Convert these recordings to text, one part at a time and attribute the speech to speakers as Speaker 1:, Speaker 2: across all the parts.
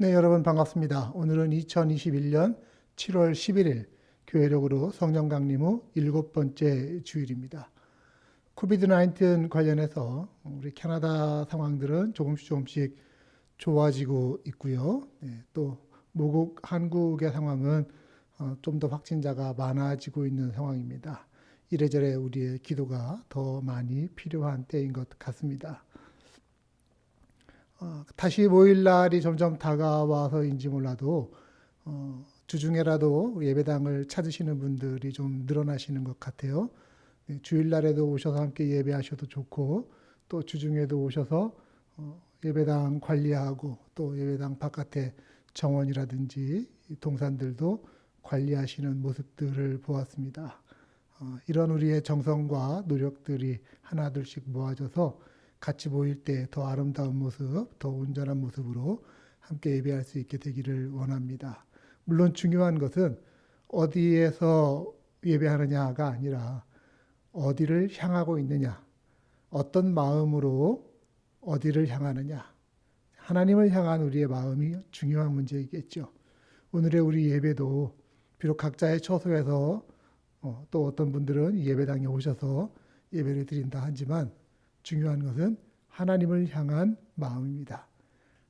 Speaker 1: 네, 여러분 반갑습니다. 오늘은 2021년 7월 11일 교회력으로 성령 강림 후 7번째 주일입니다. 코비드-19 관련해서 우리 캐나다 상황들은 조금씩 좋아지고 있고요. 또 모국 한국의 상황은 좀 더 확진자가 많아지고 있는 상황입니다. 이래저래 우리의 기도가 더 많이 필요한 때인 것 같습니다. 다시 모일 날이 점점 다가와서인지 몰라도 주중에라도 예배당을 찾으시는 분들이 좀 늘어나시는 것 같아요. 주일날에도 오셔서 함께 예배하셔도 좋고 또 주중에도 오셔서 예배당 관리하고 또 예배당 바깥에 정원이라든지 동산들도 관리하시는 모습들을 보았습니다. 이런 우리의 정성과 노력들이 하나둘씩 모아져서 같이 모일 때 더 아름다운 모습, 더 온전한 모습으로 함께 예배할 수 있게 되기를 원합니다. 물론 중요한 것은 어디에서 예배하느냐가 아니라 어디를 향하고 있느냐, 어떤 마음으로 어디를 향하느냐, 하나님을 향한 우리의 마음이 중요한 문제이겠죠. 오늘의 우리 예배도 비록 각자의 처소에서 또 어떤 분들은 예배당에 오셔서 예배를 드린다 하지만 중요한 것은 하나님을 향한 마음입니다.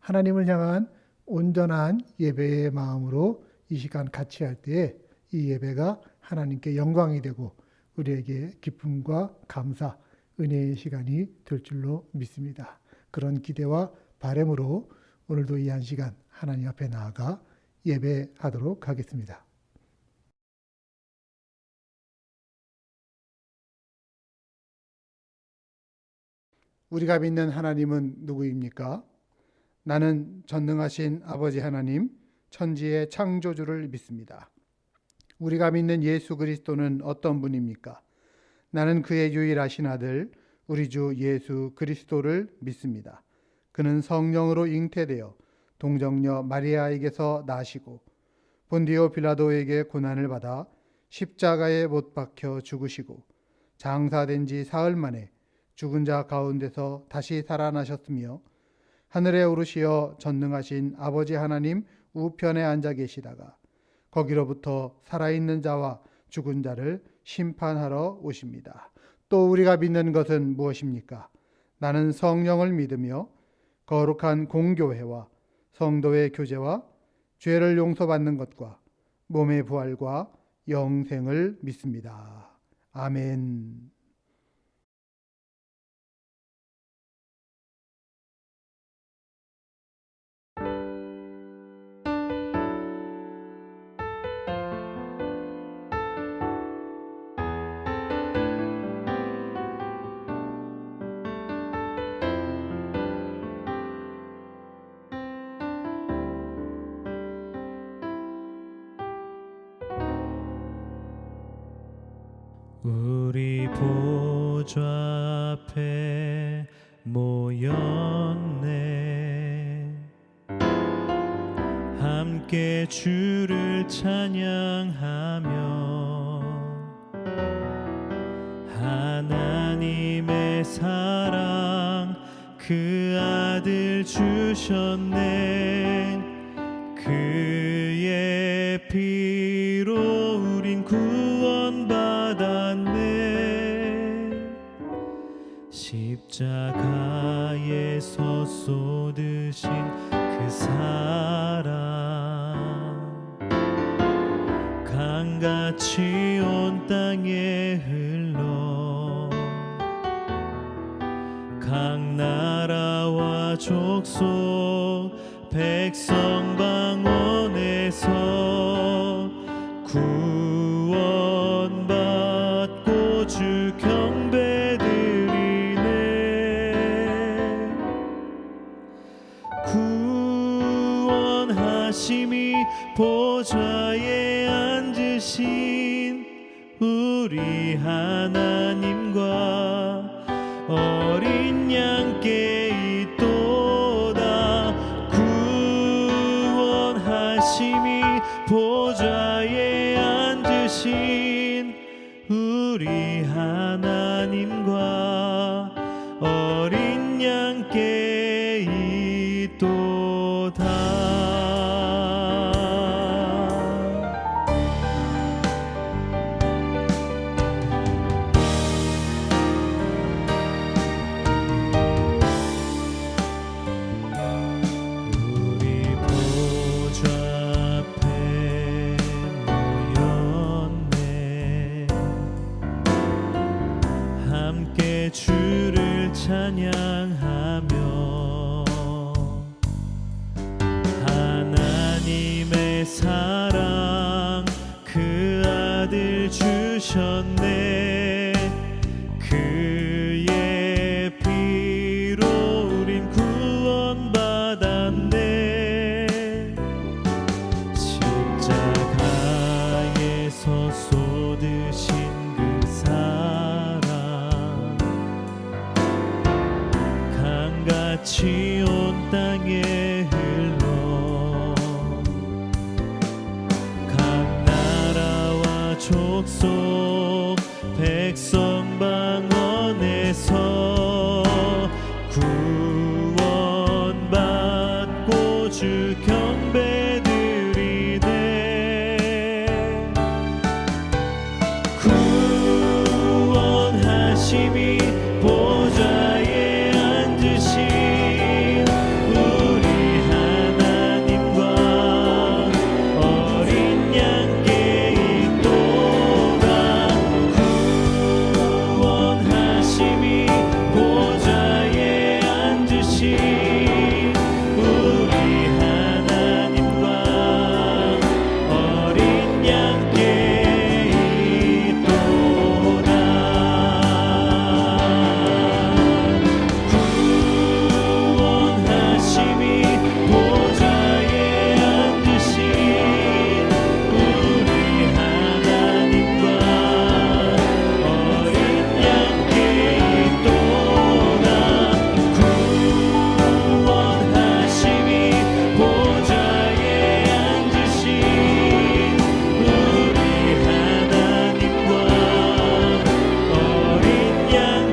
Speaker 1: 하나님을 향한 온전한 예배의 마음으로 이 시간 같이 할 때에 이 예배가 하나님께 영광이 되고 우리에게 기쁨과 감사, 은혜의 시간이 될 줄로 믿습니다. 그런 기대와 바람으로 오늘도 이 한 시간 하나님 앞에 나아가 예배하도록 하겠습니다. 우리가 믿는 하나님은 누구입니까? 나는 전능하신 아버지 하나님, 천지의 창조주를 믿습니다. 우리가 믿는 예수 그리스도는 어떤 분입니까? 나는 그의 유일하신 아들, 우리 주 예수 그리스도를 믿습니다. 그는 성령으로 잉태되어 동정녀 마리아에게서 나시고 본디오 빌라도에게 고난을 받아 십자가에 못 박혀 죽으시고 장사된 지 사흘 만에 죽은 자 가운데서 다시 살아나셨으며 하늘에 오르시어 전능하신 아버지 하나님 우편에 앉아 계시다가 거기로부터 살아있는 자와 죽은 자를 심판하러 오십니다. 또 우리가 믿는 것은 무엇입니까? 나는 성령을 믿으며 거룩한 공교회와 성도의 교제와 죄를 용서받는 것과 몸의 부활과 영생을 믿습니다. 아멘.
Speaker 2: 우리 보좌 앞에 모였네. 함께 주를 찬양하며 하나님의 사랑 그 아들 주셨네. 그의 피로 우린 구원받았네. 십자가에서 쏟으신 그 사랑 강같이 온 땅에 흘러 각 나라와 족속 백성 방언에서 구원받고 주 경배드리네. 구원하심이 보좌에 앉으신 우리 하나님과 어린 양께 있도다. 구원하심이 보좌에 앉으신 우리 하나님과 어린 양께 있도다. 함께 주를 찬양하며 하나님의 사랑 그 아들 주셨네. 그의 피로 우린 구원받았네. 십자가에서 쏟으신 그 사랑 강같이 온 땅에 흘러 각 나라와 족속 백성 방언에서 구원받고 주 경배드리네. 구원하심이 보좌에 앉으신 우리 하나님과 어린 양께 있도다. 구원하심이 보좌에 앉으신 우리 하나님과 어린 양께 있도다. 구원하심이 보좌에 앉으신 우리 하나님과 어린 양께 있도다. 구원하심이 보좌에 앉으신 우리 하나님과 어린 양께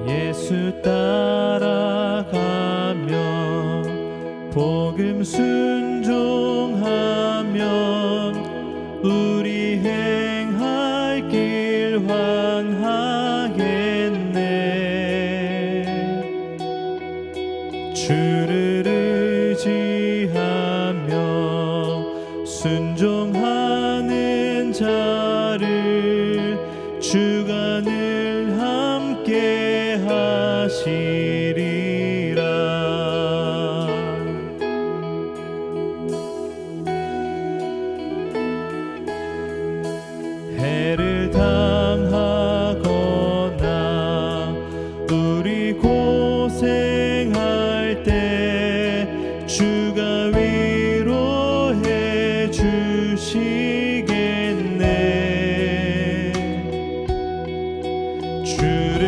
Speaker 2: 예수 따라가며 복음 순종하면 우리 행할 길 환하겠네. 주를 의지하며 순종하는 자를 주가 늘 함께 하시리라. 해를 당하거나 우리 고생할 때 주가 위로해 주시겠네. 주를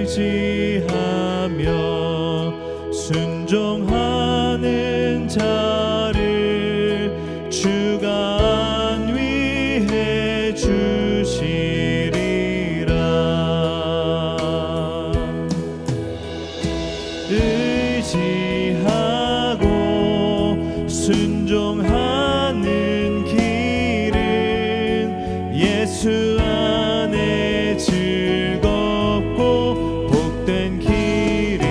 Speaker 2: 의지하며 순종하는 자를 주가 안위해 주시리라. 의지하고 순종하는 길은 예수 안에 즐겁고 복된 길이로다.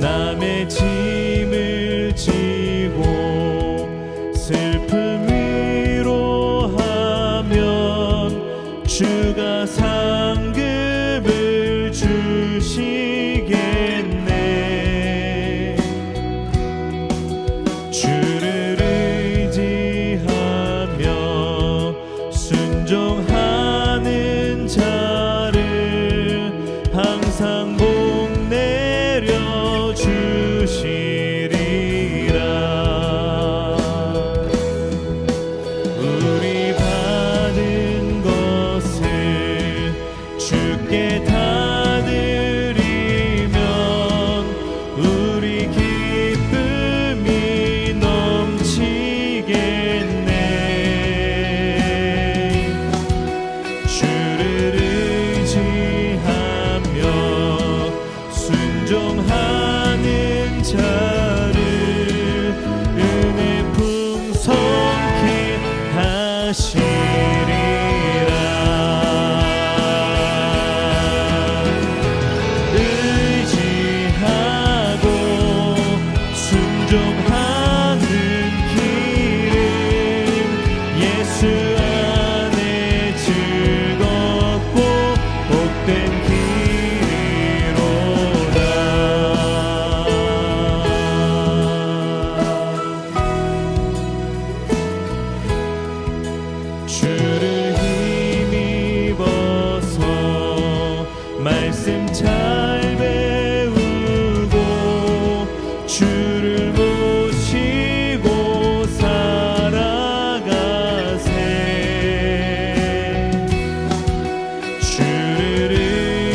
Speaker 2: 남의 짐을 지고 슬픔 위로하면 주가 상급을 주시겠네. 주를 의지하며 순종하는 자를 항상 복 내려 주시리라. 우리 바다 의지하고 순종하는 길은 예수 안에 즐겁고 복된 길이로다. 주를 힘입어서 말씀 잘 배우고 주를 모시고 살아가세. 주를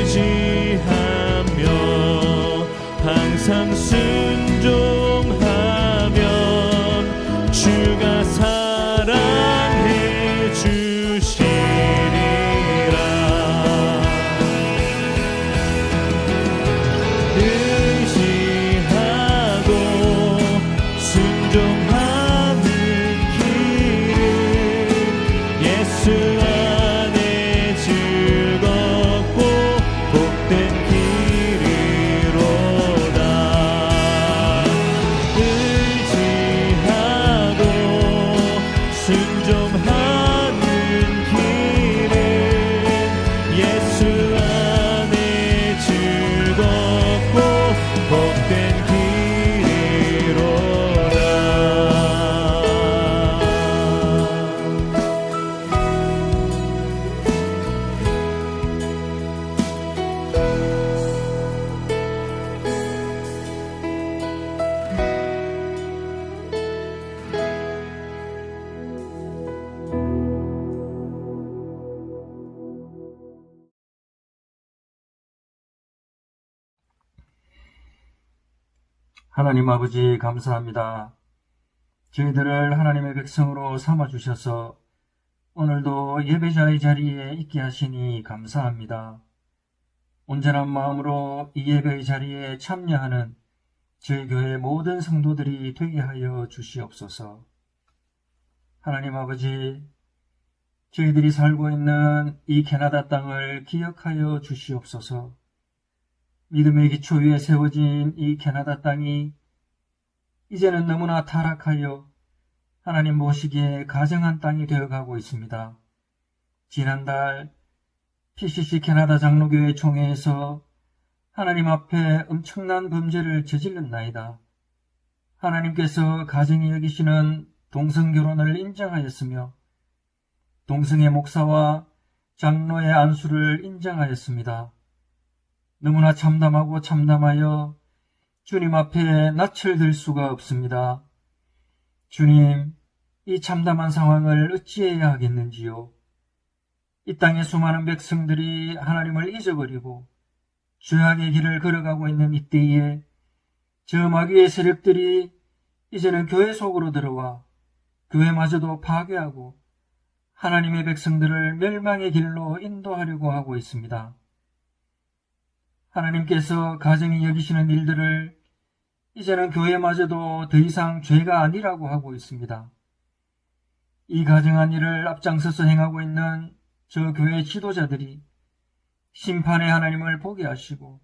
Speaker 2: 의지하며 항상 순종하면 주가 사랑해 주시리라. 의지하고 순종하는 길은 예수 안에 즐겁고 복된 길이로다. 의지하고 순종하는 길은 예수 안에 즐겁고 복된 길이로다.
Speaker 3: 하나님 아버지 감사합니다. 저희들을 하나님의 백성으로 삼아주셔서 오늘도 예배자의 자리에 있게 하시니 감사합니다. 온전한 마음으로 이 예배의 자리에 참여하는 저희 교회 모든 성도들이 되게 하여 주시옵소서. 하나님 아버지, 저희들이 살고 있는 이 캐나다 땅을 기억하여 주시옵소서. 믿음의 기초 위에 세워진 이 캐나다 땅이 이제는 너무나 타락하여 하나님 보시기에 가정한 땅이 되어가고 있습니다. 지난달 PCC 캐나다 장로교회 총회에서 하나님 앞에 엄청난 범죄를 저질렀나이다. 하나님께서 가정이 여기시는 동성결혼을 인정하였으며 동성애 목사와 장로의 안수를 인정하였습니다. 너무나 참담하고 참담하여 주님 앞에 낯을 들 수가 없습니다. 주님, 이 참담한 상황을 어찌해야 하겠는지요? 이 땅의 수많은 백성들이 하나님을 잊어버리고 죄악의 길을 걸어가고 있는 이때에 저 마귀의 세력들이 이제는 교회 속으로 들어와 교회마저도 파괴하고 하나님의 백성들을 멸망의 길로 인도하려고 하고 있습니다. 하나님께서 가정이 여기시는 일들을 이제는 교회마저도 더 이상 죄가 아니라고 하고 있습니다. 이 가정한 일을 앞장서서 행하고 있는 저 교회 지도자들이 심판의 하나님을 보게 하시고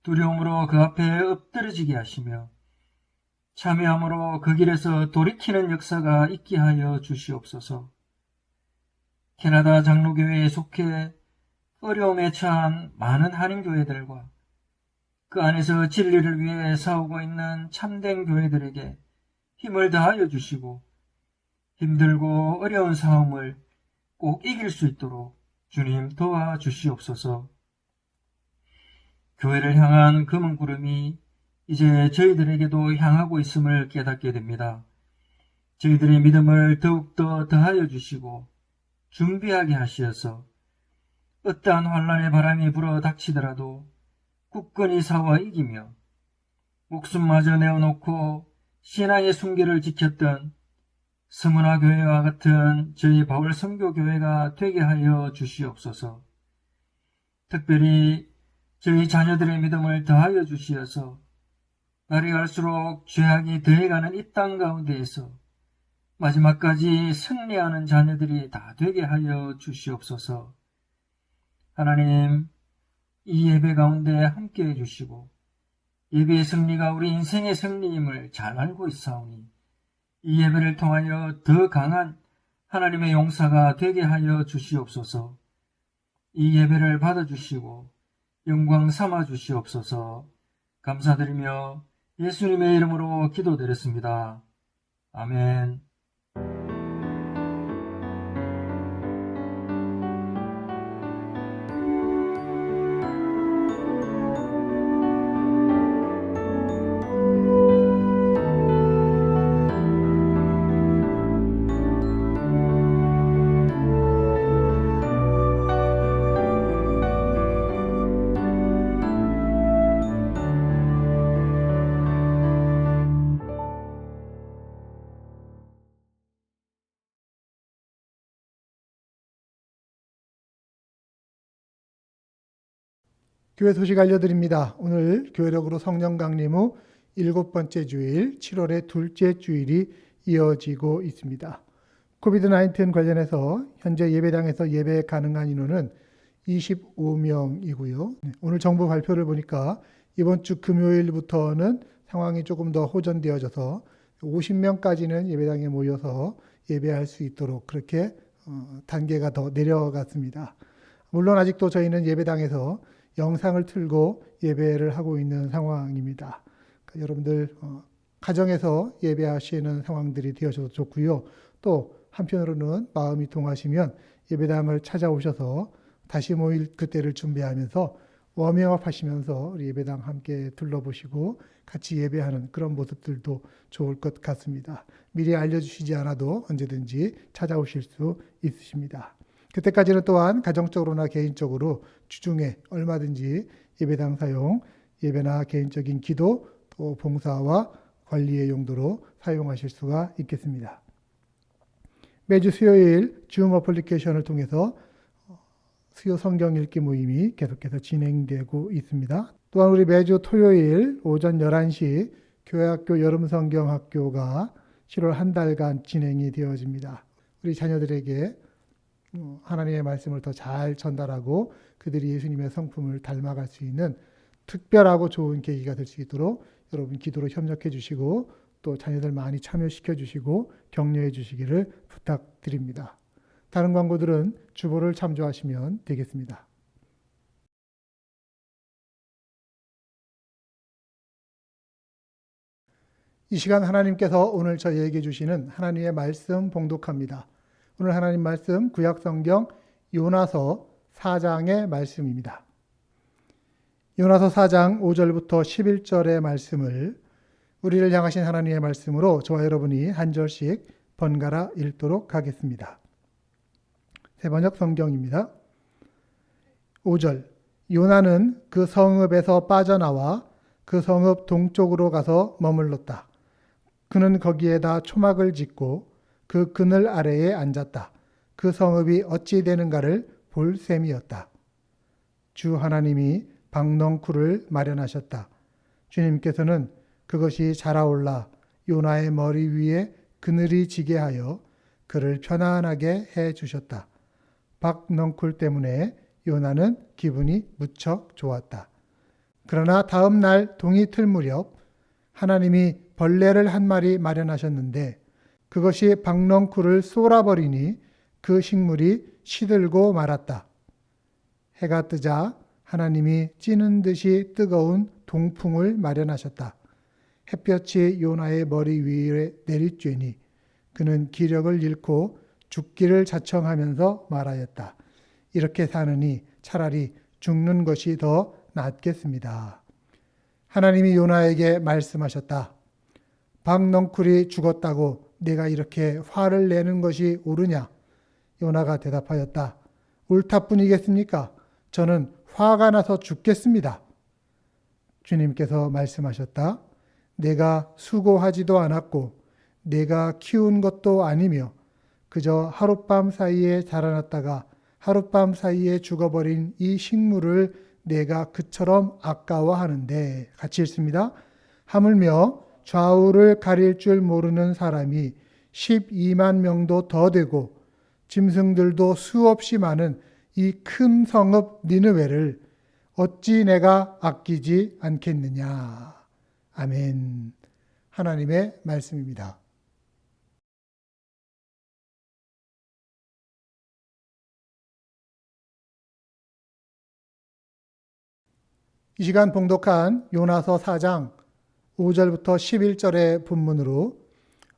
Speaker 3: 두려움으로 그 앞에 엎드러지게 하시며 참여함으로 그 길에서 돌이키는 역사가 있게 하여 주시옵소서. 캐나다 장로교회에 속해 어려움에 처한 많은 한인교회들과 그 안에서 진리를 위해 싸우고 있는 참된 교회들에게 힘을 다하여 주시고 힘들고 어려운 싸움을 꼭 이길 수 있도록 주님 도와주시옵소서. 교회를 향한 검은 구름이 이제 저희들에게도 향하고 있음을 깨닫게 됩니다. 저희들의 믿음을 더욱더 더하여 주시고 준비하게 하시어서 어떠한 환란의 바람이 불어 닥치더라도 굳건히 싸워 이기며 목숨마저 내어놓고 신앙의 순결을 지켰던 스무나 교회와 같은 저희 바울 선교교회가 되게 하여 주시옵소서. 특별히 저희 자녀들의 믿음을 더하여 주시어서 날이 갈수록 죄악이 더해가는 이 땅 가운데에서 마지막까지 승리하는 자녀들이 다 되게 하여 주시옵소서. 하나님, 이 예배 가운데 함께해 주시고 예배의 승리가 우리 인생의 승리임을 잘 알고 있사오니 이 예배를 통하여 더 강한 하나님의 용사가 되게 하여 주시옵소서. 이 예배를 받아주시고 영광 삼아 주시옵소서. 감사드리며 예수님의 이름으로 기도드렸습니다. 아멘.
Speaker 1: 교회 소식 알려드립니다. 오늘 교회력으로 성령 강림 후 7번째 주일, 7월의 둘째 주일이 이어지고 있습니다. 코비드-19 관련해서 현재 예배당에서 예배 가능한 인원은 25명이고요. 오늘 정부 발표를 보니까 이번 주 금요일부터는 상황이 조금 더 호전되어져서 50명까지는 예배당에 모여서 예배할 수 있도록 그렇게 단계가 더 내려갔습니다. 물론 아직도 저희는 예배당에서 영상을 틀고 예배를 하고 있는 상황입니다. 그러니까 여러분들 가정에서 예배하시는 상황들이 되어져서 좋고요. 또 한편으로는 마음이 통하시면 예배당을 찾아오셔서 다시 모일 그때를 준비하면서 워밍업 하시면서 우리 예배당 함께 둘러보시고 같이 예배하는 그런 모습들도 좋을 것 같습니다. 미리 알려주시지 않아도 언제든지 찾아오실 수 있으십니다. 그때까지는 또한 가정적으로나 개인적으로 주중에 얼마든지 예배당 사용, 예배나 개인적인 기도, 또 봉사와 관리의 용도로 사용하실 수가 있겠습니다. 매주 수요일 줌 어플리케이션을 통해서 수요 성경 읽기 모임이 계속해서 진행되고 있습니다. 또한 우리 매주 토요일 오전 11시 교회학교 여름성경학교가 7월 한 달간 진행이 되어집니다. 우리 자녀들에게 하나님의 말씀을 더 잘 전달하고 그들이 예수님의 성품을 닮아갈 수 있는 특별하고 좋은 계기가 될 수 있도록 여러분 기도로 협력해 주시고 또 자녀들 많이 참여시켜 주시고 격려해 주시기를 부탁드립니다. 다른 광고들은 주보를 참조하시면 되겠습니다. 이 시간 하나님께서 오늘 저희에게 주시는 하나님의 말씀 봉독합니다. 오늘 하나님 말씀 구약성경 요나서 4장의 말씀입니다. 요나서 4장 5절부터 11절의 말씀을 우리를 향하신 하나님의 말씀으로 저와 여러분이 한 절씩 번갈아 읽도록 하겠습니다. 세번역 성경입니다. 5절 요나는 그 성읍에서 빠져나와 그 성읍 동쪽으로 가서 머물렀다. 그는 거기에다 초막을 짓고 그 그늘 아래에 앉았다. 그 성읍이 어찌 되는가를 볼 셈이었다. 주 하나님이 박넝쿨을 마련하셨다. 주님께서는 그것이 자라올라 요나의 머리 위에 그늘이 지게 하여 그를 편안하게 해 주셨다. 박넝쿨 때문에 요나는 기분이 무척 좋았다. 그러나 다음 날 동이 틀 무렵 하나님이 벌레를 한 마리 마련하셨는데 그것이 박넝쿨을 쏘아버리니 그 식물이 시들고 말았다. 해가 뜨자 하나님이 찌는 듯이 뜨거운 동풍을 마련하셨다. 햇볕이 요나의 머리 위에 내리쬐니 그는 기력을 잃고 죽기를 자청하면서 말하였다. 이렇게 사느니 차라리 죽는 것이 더 낫겠습니다. 하나님이 요나에게 말씀하셨다. 박넝쿨이 죽었다고 내가 이렇게 화를 내는 것이 옳으냐? 요나가 대답하였다. 옳다뿐이겠습니까? 저는 화가 나서 죽겠습니다. 주님께서 말씀하셨다. 내가 수고하지도 않았고 내가 키운 것도 아니며 그저 하룻밤 사이에 자라났다가 하룻밤 사이에 죽어버린 이 식물을 내가 그처럼 아까워하는데 같이 읽습니다. 하물며 좌우를 가릴 줄 모르는 사람이 12만 명도 더 되고 짐승들도 수없이 많은 이 큰 성읍 니느웨를 어찌 내가 아끼지 않겠느냐. 아멘. 하나님의 말씀입니다. 이 시간 봉독한 요나서 4장 5절부터 11절의 본문으로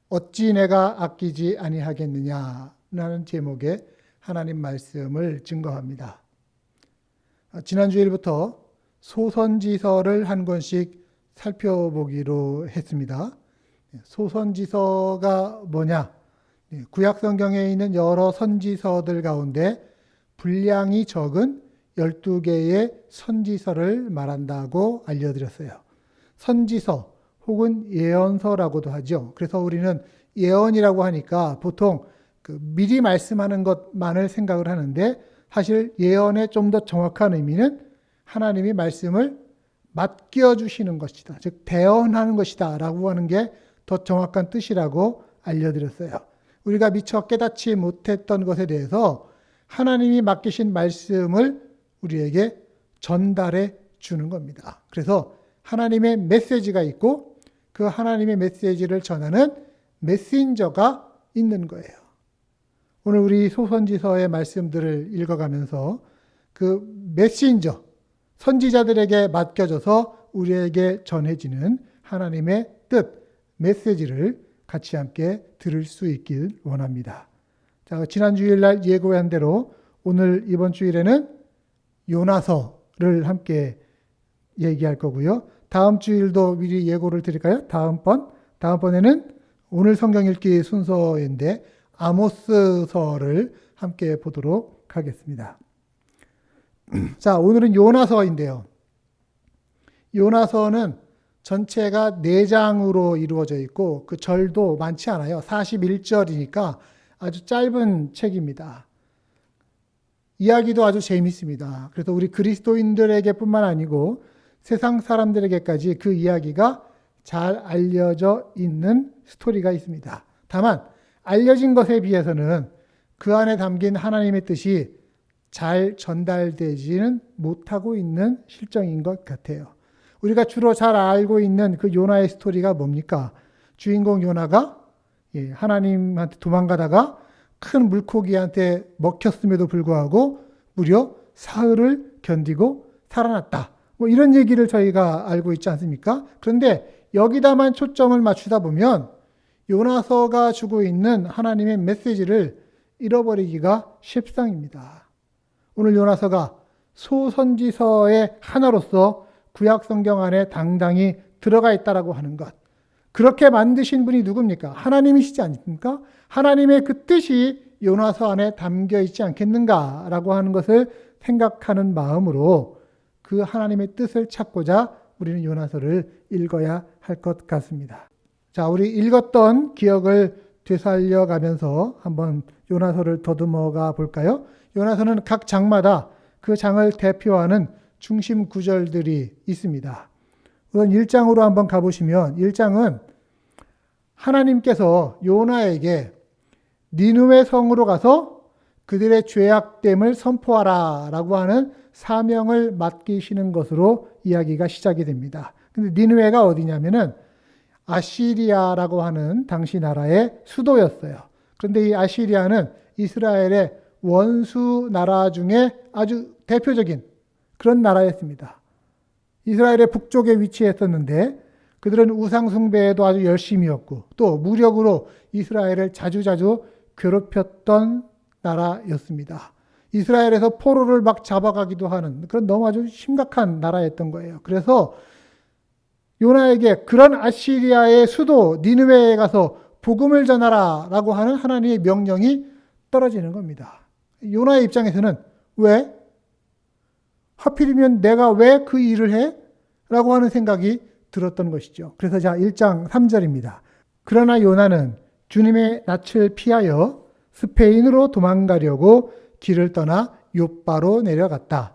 Speaker 1: 어찌 내가 아끼지 아니하겠느냐라는 제목의 하나님 말씀을 증거합니다. 지난 주일부터 소선지서를 한 권씩 살펴보기로 했습니다. 소선지서가 뭐냐? 구약 성경에 있는 여러 선지서들 가운데 분량이 적은 12개의 선지서를 말한다고 알려드렸어요. 선지서 혹은 예언서라고도 하죠. 그래서 우리는 예언이라고 하니까 보통 미리 말씀하는 것만을 생각을 하는데 사실 예언의 좀 더 정확한 의미는 하나님이 말씀을 맡겨주시는 것이다. 즉 대언하는 것이다 라고 하는 게 더 정확한 뜻이라고 알려드렸어요. 우리가 미처 깨닫지 못했던 것에 대해서 하나님이 맡기신 말씀을 우리에게 전달해 주는 겁니다. 그래서 하나님의 메시지가 있고 그 하나님의 메시지를 전하는 메신저가 있는 거예요. 오늘 우리 소선지서의 말씀들을 읽어가면서 그 메신저, 선지자들에게 맡겨져서 우리에게 전해지는 하나님의 뜻, 메시지를 같이 함께 들을 수 있길 원합니다. 자, 지난 주일날 예고한 대로 오늘 이번 주일에는 요나서를 함께 얘기할 거고요. 다음 주일도 미리 예고를 드릴까요? 다음번에는 오늘 성경 읽기 순서인데 아모스서를 함께 보도록 하겠습니다. 자, 오늘은 요나서인데요. 요나서는 전체가 4장으로 이루어져 있고 그 절도 많지 않아요. 41절이니까 아주 짧은 책입니다. 이야기도 아주 재미있습니다. 그래서 우리 그리스도인들에게 뿐만 아니고 세상 사람들에게까지 그 이야기가 잘 알려져 있는 스토리가 있습니다. 다만 알려진 것에 비해서는 그 안에 담긴 하나님의 뜻이 잘 전달되지는 못하고 있는 실정인 것 같아요. 우리가 주로 잘 알고 있는 그 요나의 스토리가 뭡니까? 주인공 요나가 하나님한테 도망가다가 큰 물고기한테 먹혔음에도 불구하고 무려 사흘을 견디고 살아났다. 뭐 이런 얘기를 저희가 알고 있지 않습니까? 그런데 여기다만 초점을 맞추다 보면 요나서가 주고 있는 하나님의 메시지를 잃어버리기가 십상입니다. 오늘 요나서가 소선지서의 하나로서 구약 성경 안에 당당히 들어가 있다라고 하는 것. 그렇게 만드신 분이 누굽니까? 하나님이시지 않습니까? 하나님의 그 뜻이 요나서 안에 담겨 있지 않겠는가라고 하는 것을 생각하는 마음으로 그 하나님의 뜻을 찾고자 우리는 요나서를 읽어야 할 것 같습니다. 자, 우리 읽었던 기억을 되살려가면서 한번 요나서를 더듬어가 볼까요? 요나서는 각 장마다 그 장을 대표하는 중심 구절들이 있습니다. 우선 1장으로 한번 가보시면 1장은 하나님께서 요나에게 니느웨 성으로 가서 그들의 죄악됨을 선포하라 라고 하는 사명을 맡기시는 것으로 이야기가 시작이 됩니다. 근데 니느웨가 어디냐면은 아시리아라고 하는 당시 나라의 수도였어요. 그런데 이 아시리아는 이스라엘의 원수 나라 중에 아주 대표적인 그런 나라였습니다. 이스라엘의 북쪽에 위치했었는데 그들은 우상 숭배에도 아주 열심이었고 또 무력으로 이스라엘을 자주자주 괴롭혔던 나라였습니다. 이스라엘에서 포로를 막 잡아가기도 하는 그런 너무 아주 심각한 나라였던 거예요. 그래서 요나에게 그런 아시리아의 수도 니느웨에 가서 복음을 전하라 라고 하는 하나님의 명령이 떨어지는 겁니다. 요나의 입장에서는 왜? 하필이면 내가 왜 그 일을 해? 라고 하는 생각이 들었던 것이죠. 그래서 자 1장 3절입니다. 그러나 요나는 주님의 낯을 피하여 스페인으로 도망가려고 길을 떠나 욥바로 내려갔다.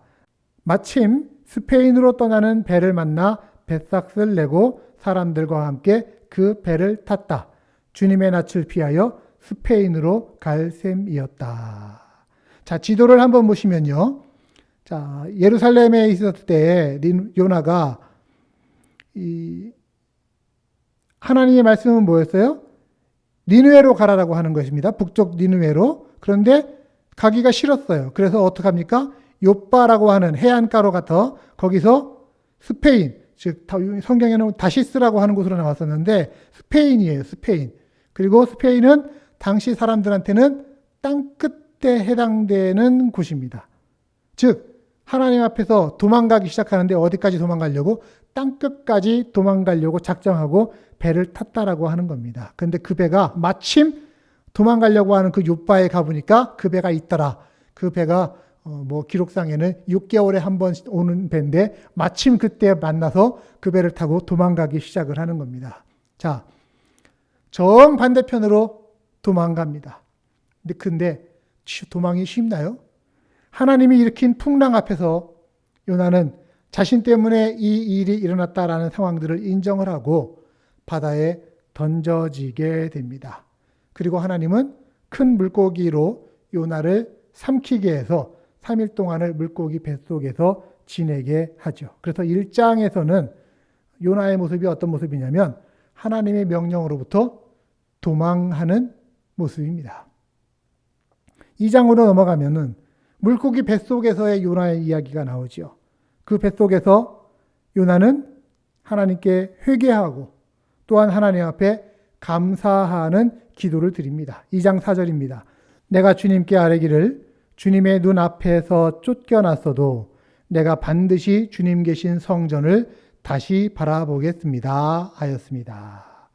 Speaker 1: 마침 스페인으로 떠나는 배를 만나 뱃삭을 내고 사람들과 함께 그 배를 탔다. 주님의 낯을 피하여 스페인으로 갈 셈이었다. 자, 지도를 한번 보시면요. 자, 예루살렘에 있었을 때 요나가 하나님의 말씀은 뭐였어요? 니느웨로 가라라고 하는 것입니다. 북쪽 니느웨로. 그런데 가기가 싫었어요. 그래서 어떡합니까? 요빠라고 하는 해안가로 가서 거기서 스페인, 즉 성경에는 다시스라고 하는 곳으로 나왔었는데 스페인이에요. 스페인. 그리고 스페인은 당시 사람들한테는 땅끝에 해당되는 곳입니다. 즉 하나님 앞에서 도망가기 시작하는데 어디까지 도망가려고? 땅끝까지 도망가려고 작정하고 배를 탔다라고 하는 겁니다. 그런데 그 배가 마침 도망가려고 하는 그 요빠에 가보니까 그 배가 있더라. 그 배가 기록상에는 6개월에 한 번 오는 배인데 마침 그때 만나서 그 배를 타고 도망가기 시작을 하는 겁니다. 자, 정반대편으로 도망갑니다. 근데 도망이 쉽나요? 하나님이 일으킨 풍랑 앞에서 요나는 자신 때문에 이 일이 일어났다라는 상황들을 인정을 하고 바다에 던져지게 됩니다. 그리고 하나님은 큰 물고기로 요나를 삼키게 해서 3일 동안을 물고기 뱃속에서 지내게 하죠. 그래서 1장에서는 요나의 모습이 어떤 모습이냐면 하나님의 명령으로부터 도망하는 모습입니다. 2장으로 넘어가면은 물고기 뱃속에서의 요나의 이야기가 나오죠. 그 뱃속에서 요나는 하나님께 회개하고 또한 하나님 앞에 감사하는 기도를 드립니다. 2장 4절입니다. 내가 주님께 아뢰기를 주님의 눈 앞에서 쫓겨났어도 내가 반드시 주님 계신 성전을 다시 바라보겠습니다 하였습니다.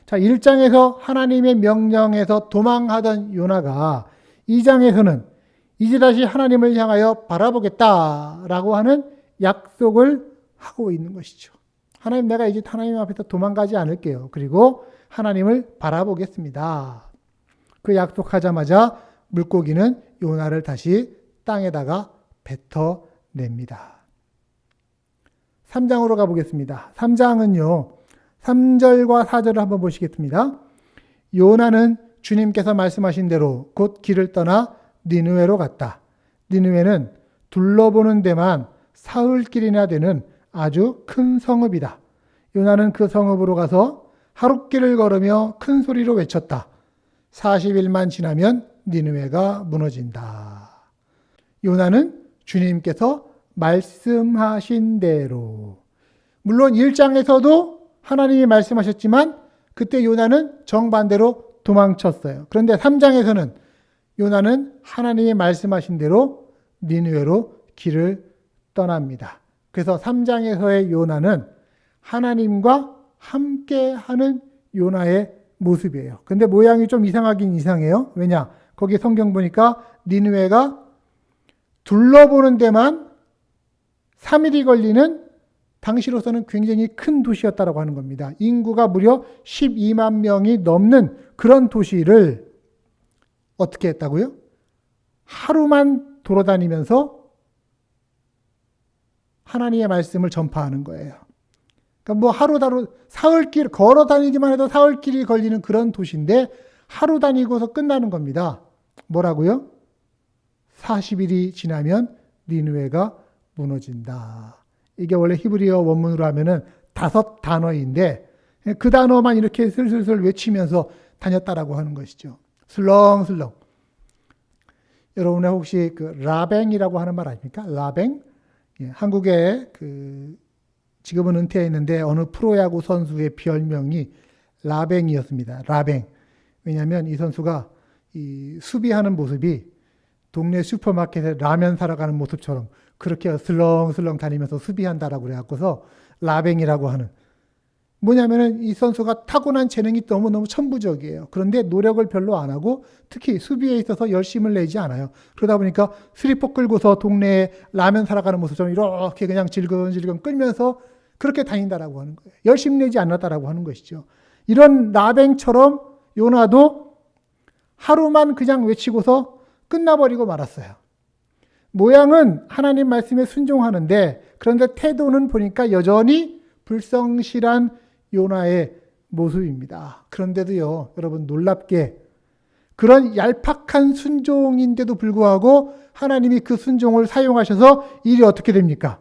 Speaker 1: 자, 1장에서 하나님의 명령에서 도망하던 요나가 2장에서는 이제 다시 하나님을 향하여 바라보겠다라고 하는 약속을 하고 있는 것이죠. 하나님, 내가 이제 하나님 앞에서 도망가지 않을게요. 그리고 하나님을 바라보겠습니다. 그 약속하자마자 물고기는 요나를 다시 땅에다가 뱉어냅니다. 3장으로 가보겠습니다. 3장은요. 3절과 4절을 한번 보시겠습니다. 요나는 주님께서 말씀하신 대로 곧 길을 떠나 니느웨로 갔다. 니느웨는 둘러보는 데만 사흘길이나 되는 아주 큰 성읍이다. 요나는 그 성읍으로 가서 하룻길을 걸으며 큰 소리로 외쳤다. 40일만 지나면 니느웨가 무너진다. 요나는 주님께서 말씀하신 대로, 물론 1장에서도 하나님이 말씀하셨지만 그때 요나는 정반대로 도망쳤어요. 그런데 3장에서는 요나는 하나님이 말씀하신 대로 니느웨로 길을 떠납니다. 그래서 3장에서의 요나는 하나님과 함께하는 요나의 모습이에요. 근데 모양이 좀 이상하긴 이상해요. 왜냐? 거기 성경 보니까 니느웨가 둘러보는 데만 3일이 걸리는 당시로서는 굉장히 큰 도시였다고 하는 겁니다. 인구가 무려 12만 명이 넘는 그런 도시를 어떻게 했다고요? 하루만 돌아다니면서 하나님의 말씀을 전파하는 거예요. 그러니까 하루 사흘길 걸어 다니기만 해도 사흘길이 걸리는 그런 도시인데 하루 다니고서 끝나는 겁니다. 뭐라고요? 40일이 지나면 니느웨가 무너진다. 이게 원래 히브리어 원문으로 하면은 5단어인데 그 단어만 이렇게 슬슬슬 외치면서 다녔다라고 하는 것이죠. 슬렁슬렁. 여러분의 혹시 그 라뱅이라고 하는 말 아닙니까? 라뱅? 예, 한국에 지금은 은퇴했는데 어느 프로야구 선수의 별명이 라뱅이었습니다. 라뱅. 왜냐하면 이 선수가 이 수비하는 모습이 동네 슈퍼마켓에 라면 사러 가는 모습처럼 그렇게 슬렁슬렁 다니면서 수비한다라고 그래갖고서 라뱅이라고 하는, 뭐냐면은 이 선수가 타고난 재능이 너무너무 천부적이에요. 그런데 노력을 별로 안 하고 특히 수비에 있어서 열심을 내지 않아요. 그러다 보니까 스리퍼 끌고서 동네에 라면 사러 가는 모습처럼 이렇게 그냥 질근질근 끌면서 그렇게 다닌다라고 하는 거예요. 열심히 내지 않았다라고 하는 것이죠. 이런 라뱅처럼 요나도 하루만 그냥 외치고서 끝나버리고 말았어요. 모양은 하나님 말씀에 순종하는데 그런데 태도는 보니까 여전히 불성실한 요나의 모습입니다. 그런데도요, 여러분 놀랍게 그런 얄팍한 순종인데도 불구하고 하나님이 그 순종을 사용하셔서 일이 어떻게 됩니까?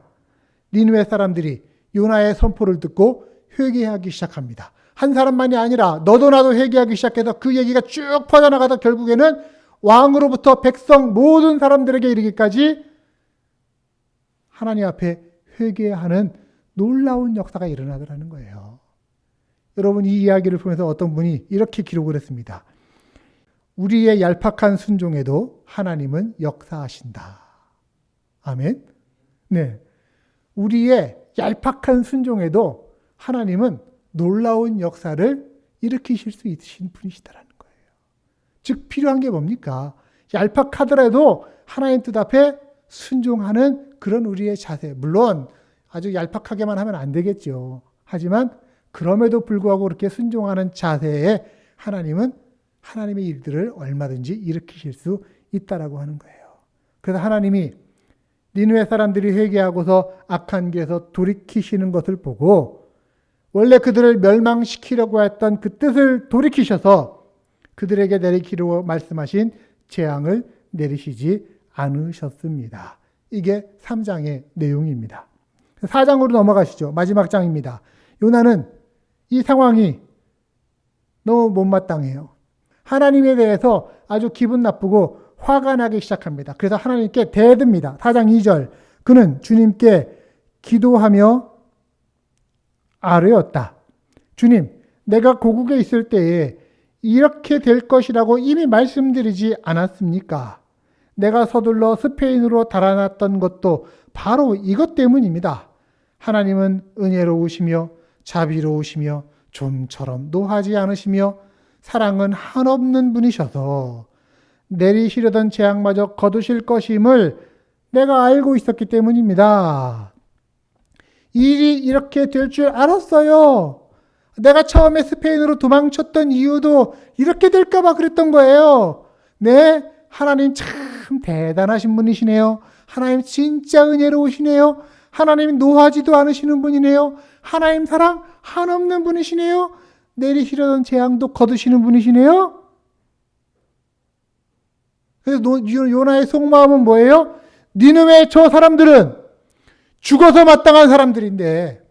Speaker 1: 니느웨 사람들이 요나의 선포를 듣고 회개하기 시작합니다. 한 사람만이 아니라 너도 나도 회개하기 시작해서 그 얘기가 쭉 퍼져나가다 결국에는 왕으로부터 백성 모든 사람들에게 이르기까지 하나님 앞에 회개하는 놀라운 역사가 일어나더라는 거예요. 여러분 이 이야기를 보면서 어떤 분이 이렇게 기록을 했습니다. 우리의 얄팍한 순종에도 하나님은 역사하신다. 아멘. 네. 우리의 얄팍한 순종에도 하나님은 놀라운 역사를 일으키실 수 있으신 분이시다라는 거예요. 즉 필요한 게 뭡니까? 얄팍하더라도 하나님 뜻 앞에 순종하는 그런 우리의 자세. 물론 아주 얄팍하게만 하면 안 되겠죠. 하지만 그럼에도 불구하고 그렇게 순종하는 자세에 하나님은 하나님의 일들을 얼마든지 일으키실 수 있다라고 하는 거예요. 그래서 하나님이 니느웨 사람들이 회개하고서 악한 길에서 돌이키시는 것을 보고 원래 그들을 멸망시키려고 했던 그 뜻을 돌이키셔서 그들에게 내리기로 말씀하신 재앙을 내리시지 않으셨습니다. 이게 3장의 내용입니다. 4장으로 넘어가시죠. 마지막 장입니다. 요나는 이 상황이 너무 못마땅해요. 하나님에 대해서 아주 기분 나쁘고 화가 나기 시작합니다. 그래서 하나님께 대듭니다. 4장 2절 그는 주님께 기도하며 아뢰었다. 주님, 내가 고국에 있을 때에 이렇게 될 것이라고 이미 말씀드리지 않았습니까? 내가 서둘러 스페인으로 달아났던 것도 바로 이것 때문입니다. 하나님은 은혜로우시며 자비로우시며 좀처럼 노하지 않으시며 사랑은 한없는 분이셔서 내리시려던 재앙마저 거두실 것임을 내가 알고 있었기 때문입니다. 일이 이렇게 될 줄 알았어요. 내가 처음에 스페인으로 도망쳤던 이유도 이렇게 될까봐 그랬던 거예요. 네, 하나님 참 대단하신 분이시네요. 하나님 진짜 은혜로우시네요. 하나님 노하지도 않으시는 분이네요. 하나님 사랑 한없는 분이시네요. 내리시려던 재앙도 거두시는 분이시네요. 그래서 요나의 속마음은 뭐예요? 니느웨 저 사람들은 죽어서 마땅한 사람들인데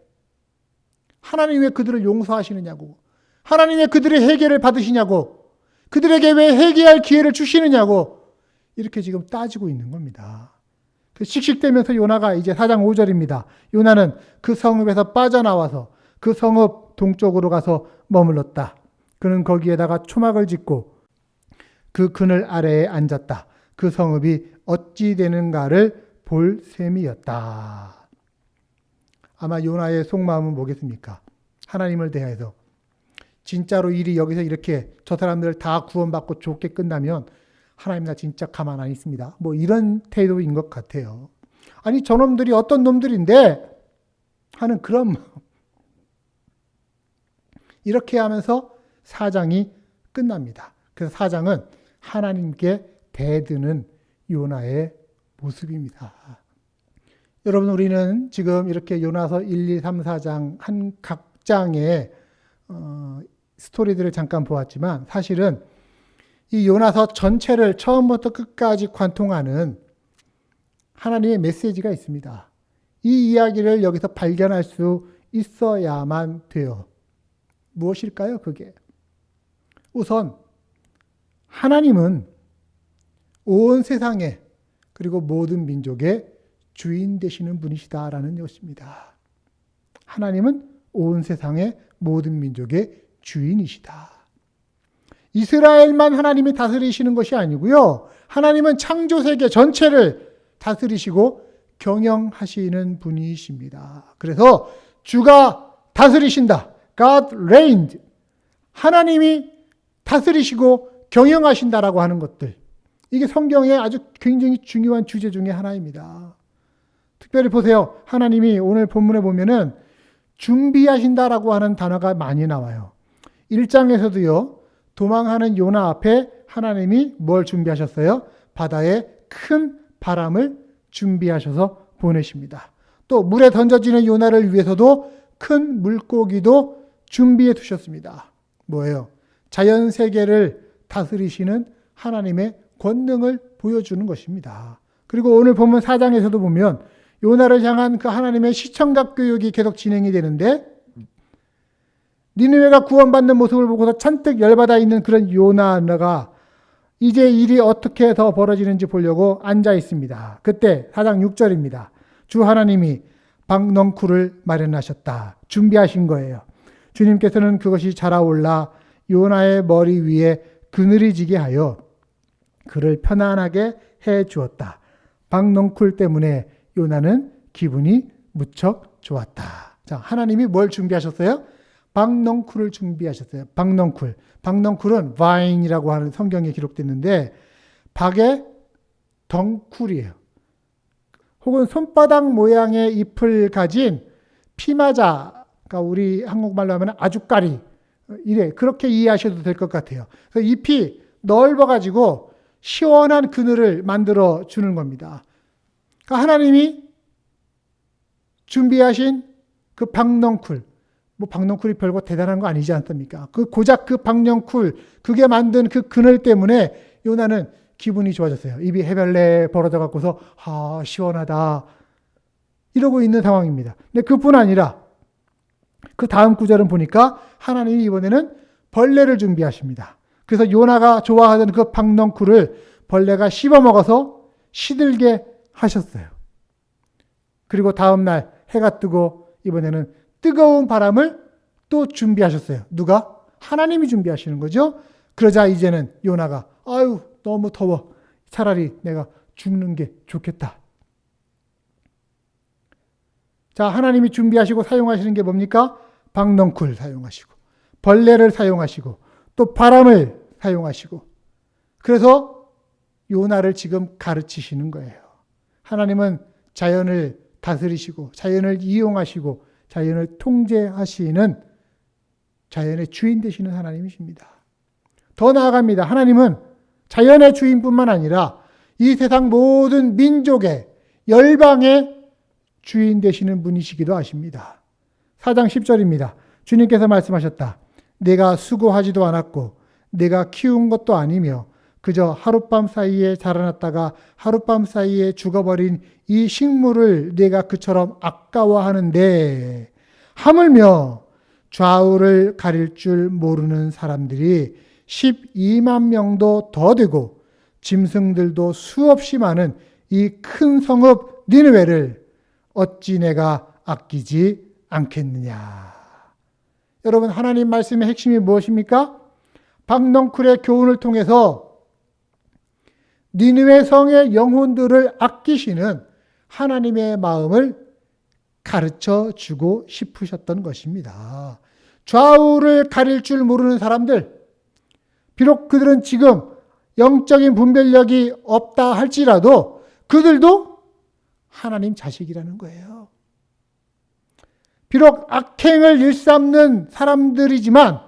Speaker 1: 하나님 왜 그들을 용서하시느냐고, 하나님 왜 그들의 회개를 받으시냐고, 그들에게 왜 회개할 기회를 주시느냐고 이렇게 지금 따지고 있는 겁니다. 씩씩대면서 요나가 이제 4장 5절입니다. 요나는 그 성읍에서 빠져나와서 그 성읍 동쪽으로 가서 머물렀다. 그는 거기에다가 초막을 짓고 그 그늘 아래에 앉았다. 그 성읍이 어찌 되는가를 볼 셈이었다. 아마 요나의 속마음은 뭐겠습니까? 하나님을 대해서 진짜로 일이 여기서 이렇게 저 사람들 다 구원받고 좋게 끝나면 하나님 나 진짜 가만 안 있습니다. 뭐 이런 태도인 것 같아요. 아니 저놈들이 어떤 놈들인데 하는 그런 마음. 이렇게 하면서 4장이 끝납니다. 그래서 4장은 하나님께 대드는 요나의 모습입니다. 여러분 우리는 지금 이렇게 요나서 1, 2, 3, 4장 한 각 장의 스토리들을 잠깐 보았지만 사실은 이 요나서 전체를 처음부터 끝까지 관통하는 하나님의 메시지가 있습니다. 이 이야기를 여기서 발견할 수 있어야만 돼요. 무엇일까요? 그게 우선 하나님은 온 세상에 그리고 모든 민족의 주인 되시는 분이시다라는 것입니다. 하나님은 온 세상의 모든 민족의 주인이시다. 이스라엘만 하나님이 다스리시는 것이 아니고요. 하나님은 창조 세계 전체를 다스리시고 경영하시는 분이십니다. 그래서 주가 다스리신다. God reigned. 하나님이 다스리시고 경영하신다라고 하는 것들. 이게 성경의 아주 굉장히 중요한 주제 중에 하나입니다. 특별히 보세요. 하나님이 오늘 본문에 보면은 준비하신다라고 하는 단어가 많이 나와요. 1장에서도요. 도망하는 요나 앞에 하나님이 뭘 준비하셨어요? 바다에 큰 바람을 준비하셔서 보내십니다. 또 물에 던져지는 요나를 위해서도 큰 물고기도 준비해 두셨습니다. 뭐예요? 자연 세계를 다스리시는 하나님의 권능을 보여주는 것입니다. 그리고 오늘 본문 4장에서도 보면 요나를 향한 그 하나님의 시청각 교육이 계속 진행이 되는데, 니느웨가 구원받는 모습을 보고서 잔뜩 열받아 있는 그런 요나가 이제 일이 어떻게 더 벌어지는지 보려고 앉아 있습니다. 그때 4장 6절입니다. 주 하나님이 박넝쿨을 마련하셨다. 준비하신 거예요. 주님께서는 그것이 자라올라 요나의 머리 위에 그늘이 지게 하여 그를 편안하게 해 주었다. 박넝쿨 때문에 요나는 기분이 무척 좋았다. 자, 하나님이 뭘 준비하셨어요? 박넝쿨을 준비하셨어요. 박넝쿨. 박넝쿨은 vine이라고 하는 성경에 기록됐는데 박의 덩쿨이에요. 혹은 손바닥 모양의 잎을 가진 피마자, 그러니까 우리 한국말로 하면 아주까리, 이래 그렇게 이해하셔도 될 것 같아요. 그래서 잎이 넓어가지고 시원한 그늘을 만들어 주는 겁니다. 그러니까 하나님이 준비하신 그 박넝쿨, 뭐 박넝쿨이 별거 대단한 거 아니지 않습니까? 그 고작 그 박넝쿨, 그게 만든 그 그늘 때문에 요나는 기분이 좋아졌어요. 입이 해발레 벌어져 갖고서 시원하다 이러고 있는 상황입니다. 근데 그뿐 아니라 그 다음 구절은 보니까 하나님이 이번에는 벌레를 준비하십니다. 그래서 요나가 좋아하던 그 박넝쿨을 벌레가 씹어먹어서 시들게 하셨어요. 그리고 다음 날 해가 뜨고 이번에는 뜨거운 바람을 또 준비하셨어요. 누가? 하나님이 준비하시는 거죠. 그러자 이제는 요나가 아유 너무 더워. 차라리 내가 죽는 게 좋겠다. 자, 하나님이 준비하시고 사용하시는 게 뭡니까? 박넝쿨 사용하시고 벌레를 사용하시고 또 바람을 사용하시고, 그래서 요나를 지금 가르치시는 거예요. 하나님은 자연을 다스리시고 자연을 이용하시고 자연을 통제하시는 자연의 주인 되시는 하나님이십니다. 더 나아갑니다. 하나님은 자연의 주인뿐만 아니라 이 세상 모든 민족의 열방의 주인 되시는 분이시기도 하십니다. 4장 10절입니다. 주님께서 말씀하셨다. 내가 수고하지도 않았고 내가 키운 것도 아니며 그저 하룻밤 사이에 자라났다가 하룻밤 사이에 죽어버린 이 식물을 내가 그처럼 아까워하는데, 하물며 좌우를 가릴 줄 모르는 사람들이 12만 명도 더 되고 짐승들도 수없이 많은 이 큰 성읍 니느웨를 어찌 내가 아끼지 않겠느냐. 여러분, 하나님 말씀의 핵심이 무엇입니까? 박넝쿨의 교훈을 통해서 니느웨 성의 영혼들을 아끼시는 하나님의 마음을 가르쳐 주고 싶으셨던 것입니다. 좌우를 가릴 줄 모르는 사람들, 비록 그들은 지금 영적인 분별력이 없다 할지라도 그들도 하나님 자식이라는 거예요. 비록 악행을 일삼는 사람들이지만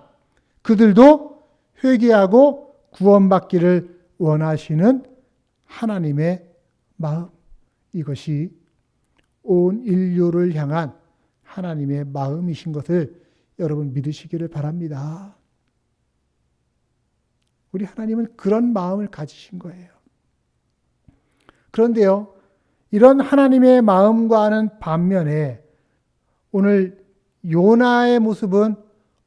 Speaker 1: 그들도 회개하고 구원받기를 원하시는 하나님의 마음, 이것이 온 인류를 향한 하나님의 마음이신 것을 여러분 믿으시기를 바랍니다. 우리 하나님은 그런 마음을 가지신 거예요. 그런데요, 이런 하나님의 마음과는 반면에 오늘 요나의 모습은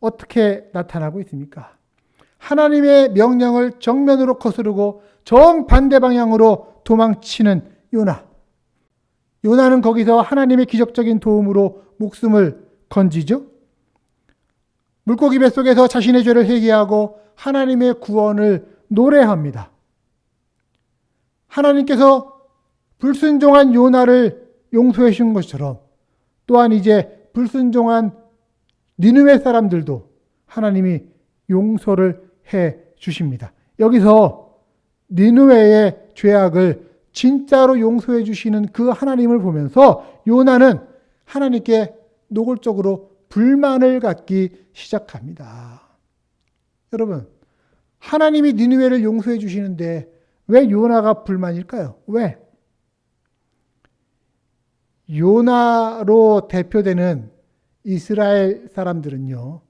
Speaker 1: 어떻게 나타나고 있습니까? 하나님의 명령을 정면으로 거스르고 정반대 방향으로 도망치는 요나. 요나는 거기서 하나님의 기적적인 도움으로 목숨을 건지죠. 물고기 뱃속에서 자신의 죄를 회개하고 하나님의 구원을 노래합니다. 하나님께서 불순종한 요나를 용서해 주신 것처럼 또한 이제 불순종한 니느웨 사람들도 하나님이 용서를 해 주십니다. 여기서 니느웨의 죄악을 진짜로 용서해 주시는 그 하나님을 보면서 요나는 하나님께 노골적으로 불만을 갖기 시작합니다. 여러분, 하나님이 니느웨를 용서해 주시는데 왜 요나가 불만일까요? 왜? 요나로 대표되는 이스라엘 사람들은요,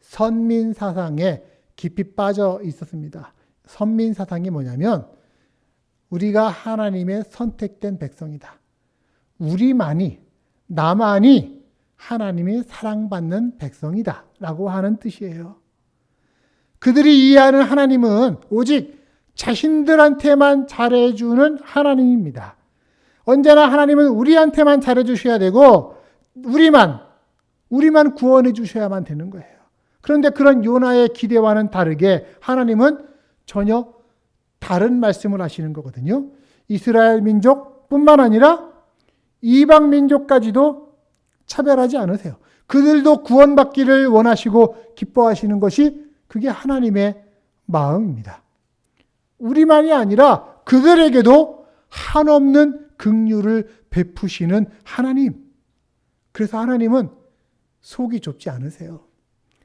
Speaker 1: 선민 사상에 깊이 빠져 있었습니다. 선민 사상이 뭐냐면 우리가 하나님의 선택된 백성이다. 우리만이, 나만이 하나님의 사랑받는 백성이다 라고 하는 뜻이에요. 그들이 이해하는 하나님은 오직 자신들한테만 잘해주는 하나님입니다. 언제나 하나님은 우리한테만 잘해주셔야 되고 우리만 구원해 주셔야만 되는 거예요. 그런데 그런 요나의 기대와는 다르게 하나님은 전혀 다른 말씀을 하시는 거거든요. 이스라엘 민족뿐만 아니라 이방 민족까지도 차별하지 않으세요. 그들도 구원받기를 원하시고 기뻐하시는 것이 그게 하나님의 마음입니다. 우리만이 아니라 그들에게도 한없는 긍휼을 베푸시는 하나님. 그래서 하나님은 속이 좁지 않으세요.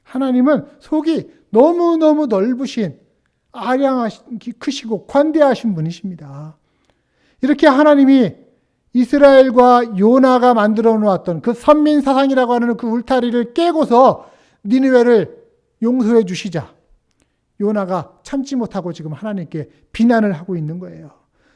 Speaker 1: 하나님은 속이 너무너무 넓으신, 아량하신, 크시고 관대하신 분이십니다. 이렇게 하나님이 이스라엘과 요나가 만들어 놓았던 그 선민 사상이라고 하는 그 울타리를 깨고서 니느웨를 용서해 주시자 요나가 참지 못하고 지금 하나님께 비난을 하고 있는 거예요.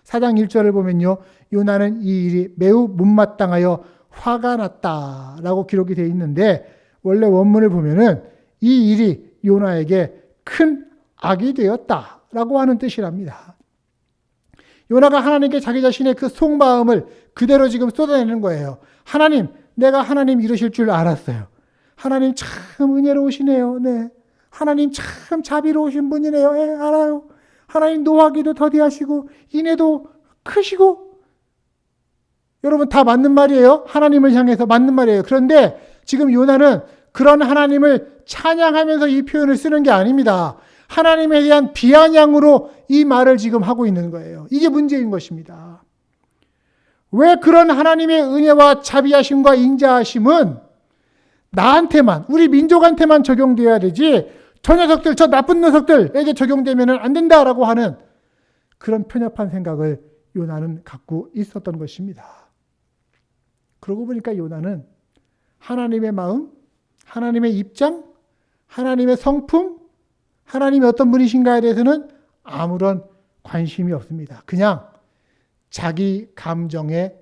Speaker 1: 4장 1절을 보면요, 요나는 이 일이 매우 못마땅하여 화가 났다라고 기록이 되어 있는데 원래 원문을 보면은 이 일이 요나에게 큰 악이 되었다라고 하는 뜻이랍니다. 요나가 하나님께 자기 자신의 그 속마음을 그대로 지금 쏟아내는 거예요. 하나님, 내가 하나님 이러실 줄 알았어요. 하나님 참 은혜로우시네요. 네. 하나님 참 자비로우신 분이네요. 네, 알아요. 하나님 노하기도 더디하시고 인애도 크시고. 여러분 다 맞는 말이에요. 하나님을 향해서 맞는 말이에요. 그런데 지금 요나는 그런 하나님을 찬양하면서 이 표현을 쓰는 게 아닙니다. 하나님에 대한 비아냥으로 이 말을 지금 하고 있는 거예요. 이게 문제인 것입니다. 왜 그런 하나님의 은혜와 자비하심과 인자하심은 나한테만, 우리 민족한테만 적용되어야 되지 저 녀석들, 저 나쁜 녀석들에게 적용되면 안 된다라고 하는 그런 편협한 생각을 요나는 갖고 있었던 것입니다. 그러고 보니까 요나는 하나님의 마음, 하나님의 입장, 하나님의 성품, 하나님이 어떤 분이신가에 대해서는 아무런 관심이 없습니다. 그냥 자기 감정에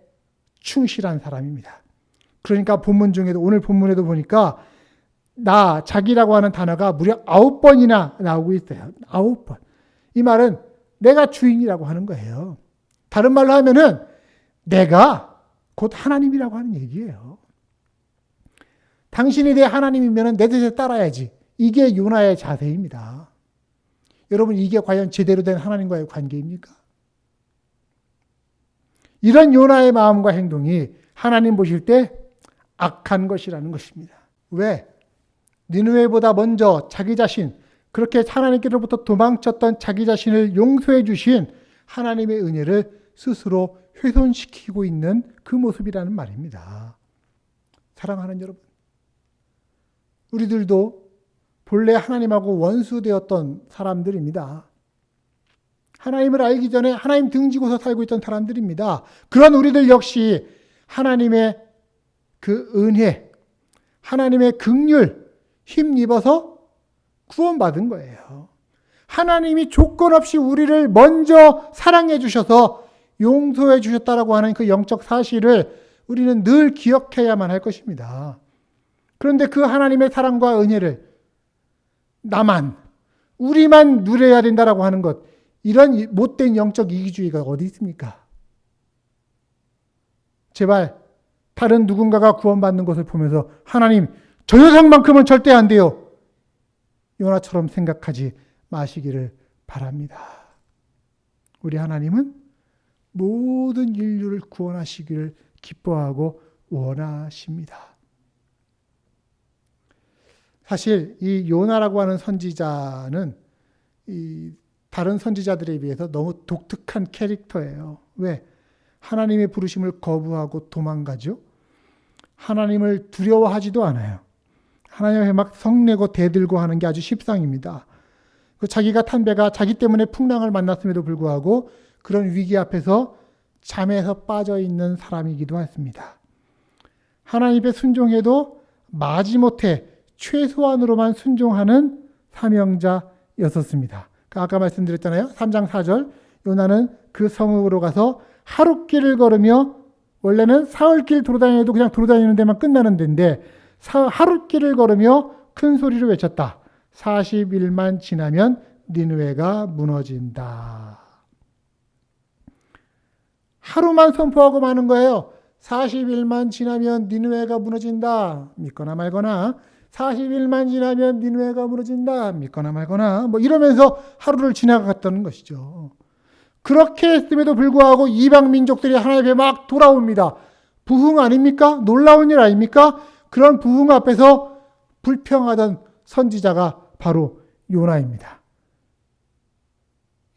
Speaker 1: 충실한 사람입니다. 그러니까 본문 중에도, 오늘 본문에도 보니까 자기라고 하는 단어가 무려 9번이나 나오고 있어요. 9번. 이 말은 내가 주인이라고 하는 거예요. 다른 말로 하면은 내가 곧 하나님이라고 하는 얘기예요. 당신이 내 하나님이면 내 뜻에 따라야지. 이게 요나의 자세입니다. 여러분, 이게 과연 제대로 된 하나님과의 관계입니까? 이런 요나의 마음과 행동이 하나님 보실 때 악한 것이라는 것입니다. 왜? 니느웨보다 먼저 자기 자신, 그렇게 하나님께로부터 도망쳤던 자기 자신을 용서해 주신 하나님의 은혜를 스스로 훼손시키고 있는 그 모습이라는 말입니다. 사랑하는 여러분, 우리들도 본래 하나님하고 원수되었던 사람들입니다. 하나님을 알기 전에 하나님 등지고서 살고 있던 사람들입니다. 그런 우리들 역시 하나님의 그 은혜, 하나님의 긍휼 힘입어서 구원받은 거예요. 하나님이 조건 없이 우리를 먼저 사랑해 주셔서 용서해 주셨다라고 하는 그 영적 사실을 우리는 늘 기억해야만 할 것입니다. 그런데 그 하나님의 사랑과 은혜를 우리만 누려야 된다라고 하는 것, 이런 못된 영적 이기주의가 어디 있습니까? 제발 다른 누군가가 구원받는 것을 보면서 하나님, 저 녀석만큼은 절대 안 돼요. 요나처럼 생각하지 마시기를 바랍니다. 우리 하나님은 모든 인류를 구원하시기를 기뻐하고 원하십니다. 사실 이 요나라고 하는 선지자는 이 다른 선지자들에 비해서 너무 독특한 캐릭터예요. 왜? 하나님의 부르심을 거부하고 도망가죠. 하나님을 두려워하지도 않아요. 하나님 앞에 막 성내고 대들고 하는 게 아주 십상입니다. 자기가 탄 배가 자기 때문에 풍랑을 만났음에도 불구하고 그런 위기 앞에서 잠에서 빠져 있는 사람이기도 했습니다. 하나님 앞에 순종해도 마지못해 최소한으로만 순종하는 사명자였었습니다. 아까 말씀드렸잖아요. 3장 4절 요나는 그 성읍으로 가서 하룻길을 걸으며, 원래는 사흘길 돌아다녀도 그냥 돌아다니는 데만 끝나는 데인데 하룻길을 걸으며 큰 소리로 외쳤다. 40일만 지나면 니느웨가 무너진다. 하루만 선포하고 마는 거예요. 40일만 지나면 니느웨가 무너진다. 믿거나 말거나. 40일만 지나면 니느웨가 무너진다. 믿거나 말거나. 이러면서 하루를 지나갔다는 것이죠. 그렇게 했음에도 불구하고 이방 민족들이 하나님 앞에 막 돌아옵니다. 부흥 아닙니까? 놀라운 일 아닙니까? 그런 부흥 앞에서 불평하던 선지자가 바로 요나입니다.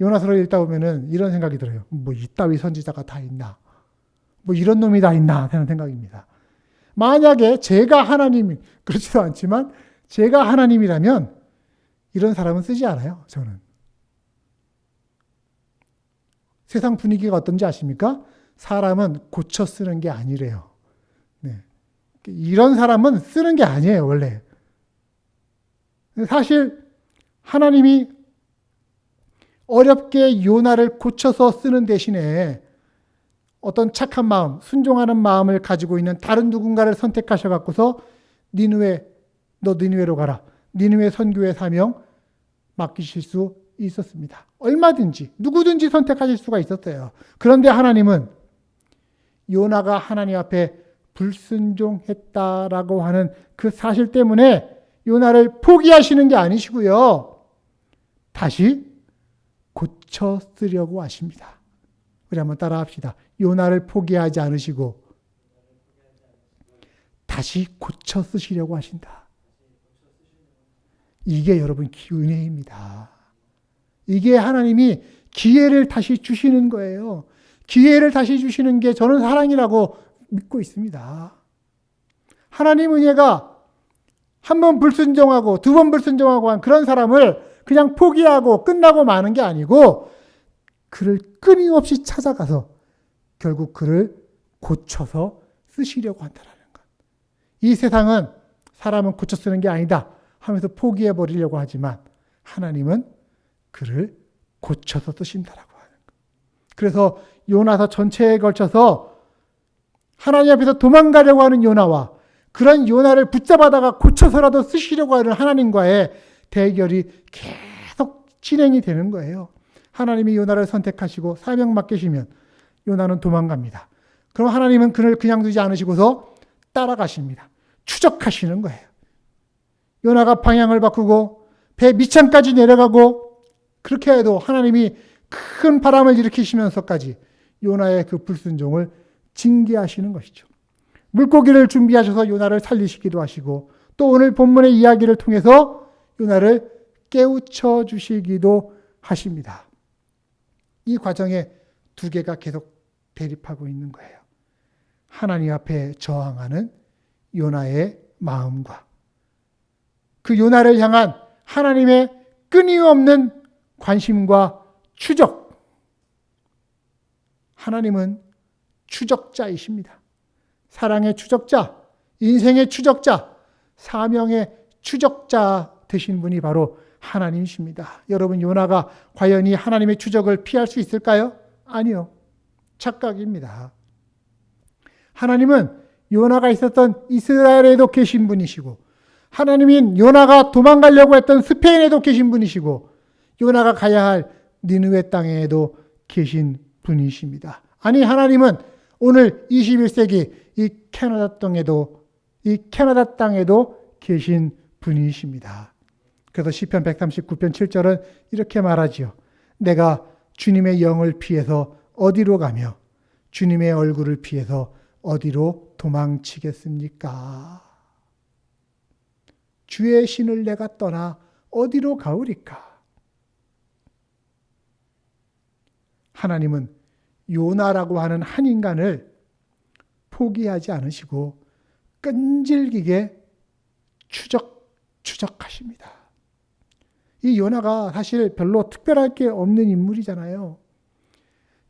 Speaker 1: 요나서를 읽다 보면은 이런 생각이 들어요. 이따위 선지자가 다 있나? 이런 놈이 다 있나? 하는 생각입니다. 만약에 제가 하나님, 그렇지도 않지만 제가 하나님이라면 이런 사람은 쓰지 않아요. 저는. 세상 분위기가 어떤지 아십니까? 사람은 고쳐 쓰는 게 아니래요. 네. 이런 사람은 쓰는 게 아니에요, 원래. 사실 하나님이 어렵게 요나를 고쳐서 쓰는 대신에 어떤 착한 마음, 순종하는 마음을 가지고 있는 다른 누군가를 선택하셔 갖고서 너 니느웨로 가라. 니느웨 선교의 사명 맡기실 수 있었습니다. 얼마든지 누구든지 선택하실 수가 있었어요. 그런데 하나님은 요나가 하나님 앞에 불순종했다라고 하는 그 사실 때문에 요나를 포기하시는 게 아니시고요. 다시 고쳐 쓰려고 하십니다. 우리 한번 따라 합시다. 요나를 포기하지 않으시고 다시 고쳐 쓰시려고 하신다. 이게 여러분 은혜입니다. 이게 하나님이 기회를 다시 주시는 거예요. 기회를 다시 주시는 게 저는 사랑이라고 믿고 있습니다. 하나님 은혜가 한 번 불순종하고 두 번 불순종하고 한 그런 사람을 그냥 포기하고 끝나고 마는 게 아니고 그를 끊임없이 찾아가서 결국 그를 고쳐서 쓰시려고 한다는 것. 이 세상은 사람은 고쳐 쓰는 게 아니다 하면서 포기해 버리려고 하지만 하나님은 그를 고쳐서 쓰신다라고 하는 것. 그래서 요나서 전체에 걸쳐서 하나님 앞에서 도망가려고 하는 요나와 그런 요나를 붙잡아다가 고쳐서라도 쓰시려고 하는 하나님과의 대결이 계속 진행이 되는 거예요. 하나님이 요나를 선택하시고 사명 맡기시면 요나는 도망갑니다. 그럼 하나님은 그를 그냥 두지 않으시고서 따라가십니다. 추적하시는 거예요. 요나가 방향을 바꾸고 배 밑창까지 내려가고 그렇게 해도 하나님이 큰 바람을 일으키시면서까지 요나의 그 불순종을 징계하시는 것이죠. 물고기를 준비하셔서 요나를 살리시기도 하시고 또 오늘 본문의 이야기를 통해서 요나를 깨우쳐 주시기도 하십니다. 이 과정에 두 개가 계속 대립하고 있는 거예요. 하나님 앞에 저항하는 요나의 마음과 그 요나를 향한 하나님의 끊임없는 관심과 추적. 하나님은 추적자이십니다. 사랑의 추적자, 인생의 추적자, 사명의 추적자 되신 분이 바로 하나님이십니다. 여러분, 요나가 과연 이 하나님의 추적을 피할 수 있을까요? 아니요. 착각입니다. 하나님은 요나가 있었던 이스라엘에도 계신 분이시고 하나님인 요나가 도망가려고 했던 스페인에도 계신 분이시고 요나가 가야 할 니느웨 땅에도 계신 분이십니다. 아니, 하나님은 오늘 21세기 이 캐나다 땅에도 계신 분이십니다. 그래서 시편 139편 7절은 이렇게 말하지요. 내가 주님의 영을 피해서 어디로 가며 주님의 얼굴을 피해서 어디로 도망치겠습니까? 주의 신을 내가 떠나 어디로 가오리까? 하나님은 요나라고 하는 한 인간을 포기하지 않으시고 끈질기게 추적하십니다. 이 요나가 사실 별로 특별할 게 없는 인물이잖아요.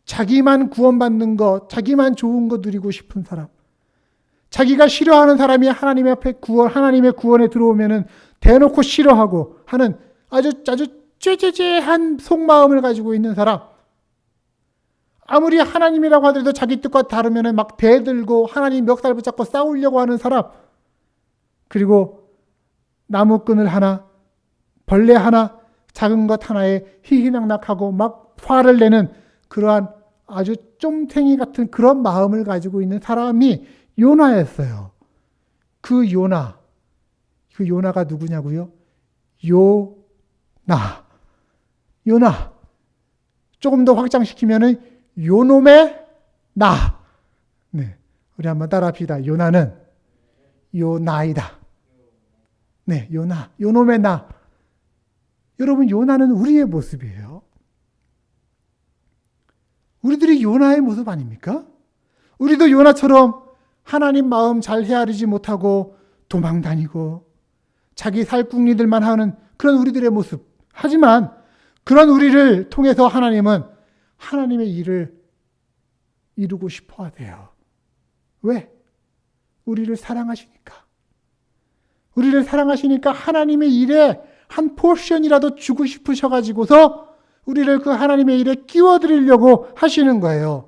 Speaker 1: 자기만 구원받는 것, 자기만 좋은 거 누리고 싶은 사람, 자기가 싫어하는 사람이 하나님 앞에 하나님의 구원에 들어오면은 대놓고 싫어하고 하는 아주 째째째한 속마음을 가지고 있는 사람, 아무리 하나님이라고 하더라도 자기 뜻과 다르면은 막 대들고 하나님 멱살 붙잡고 싸우려고 하는 사람, 그리고 나무끈을 하나, 벌레 하나, 작은 것 하나에 희희낙낙하고 막 화를 내는 그러한 아주 쫌탱이 같은 그런 마음을 가지고 있는 사람이 요나였어요. 그 요나가 누구냐고요? 요나. 조금 더 확장시키면은 요놈의 나. 네, 우리 한번 따라합시다. 요나는 요나이다. 네, 요놈의 나. 여러분, 요나는 우리의 모습이에요. 우리들이 요나의 모습 아닙니까? 우리도 요나처럼 하나님 마음 잘 헤아리지 못하고 도망다니고 자기 살궁리들만 하는 그런 우리들의 모습. 하지만 그런 우리를 통해서 하나님은 하나님의 일을 이루고 싶어 하세요. 왜? 우리를 사랑하시니까. 우리를 사랑하시니까 하나님의 일에 한 포션이라도 주고 싶으셔가지고서 우리를 그 하나님의 일에 끼워드리려고 하시는 거예요.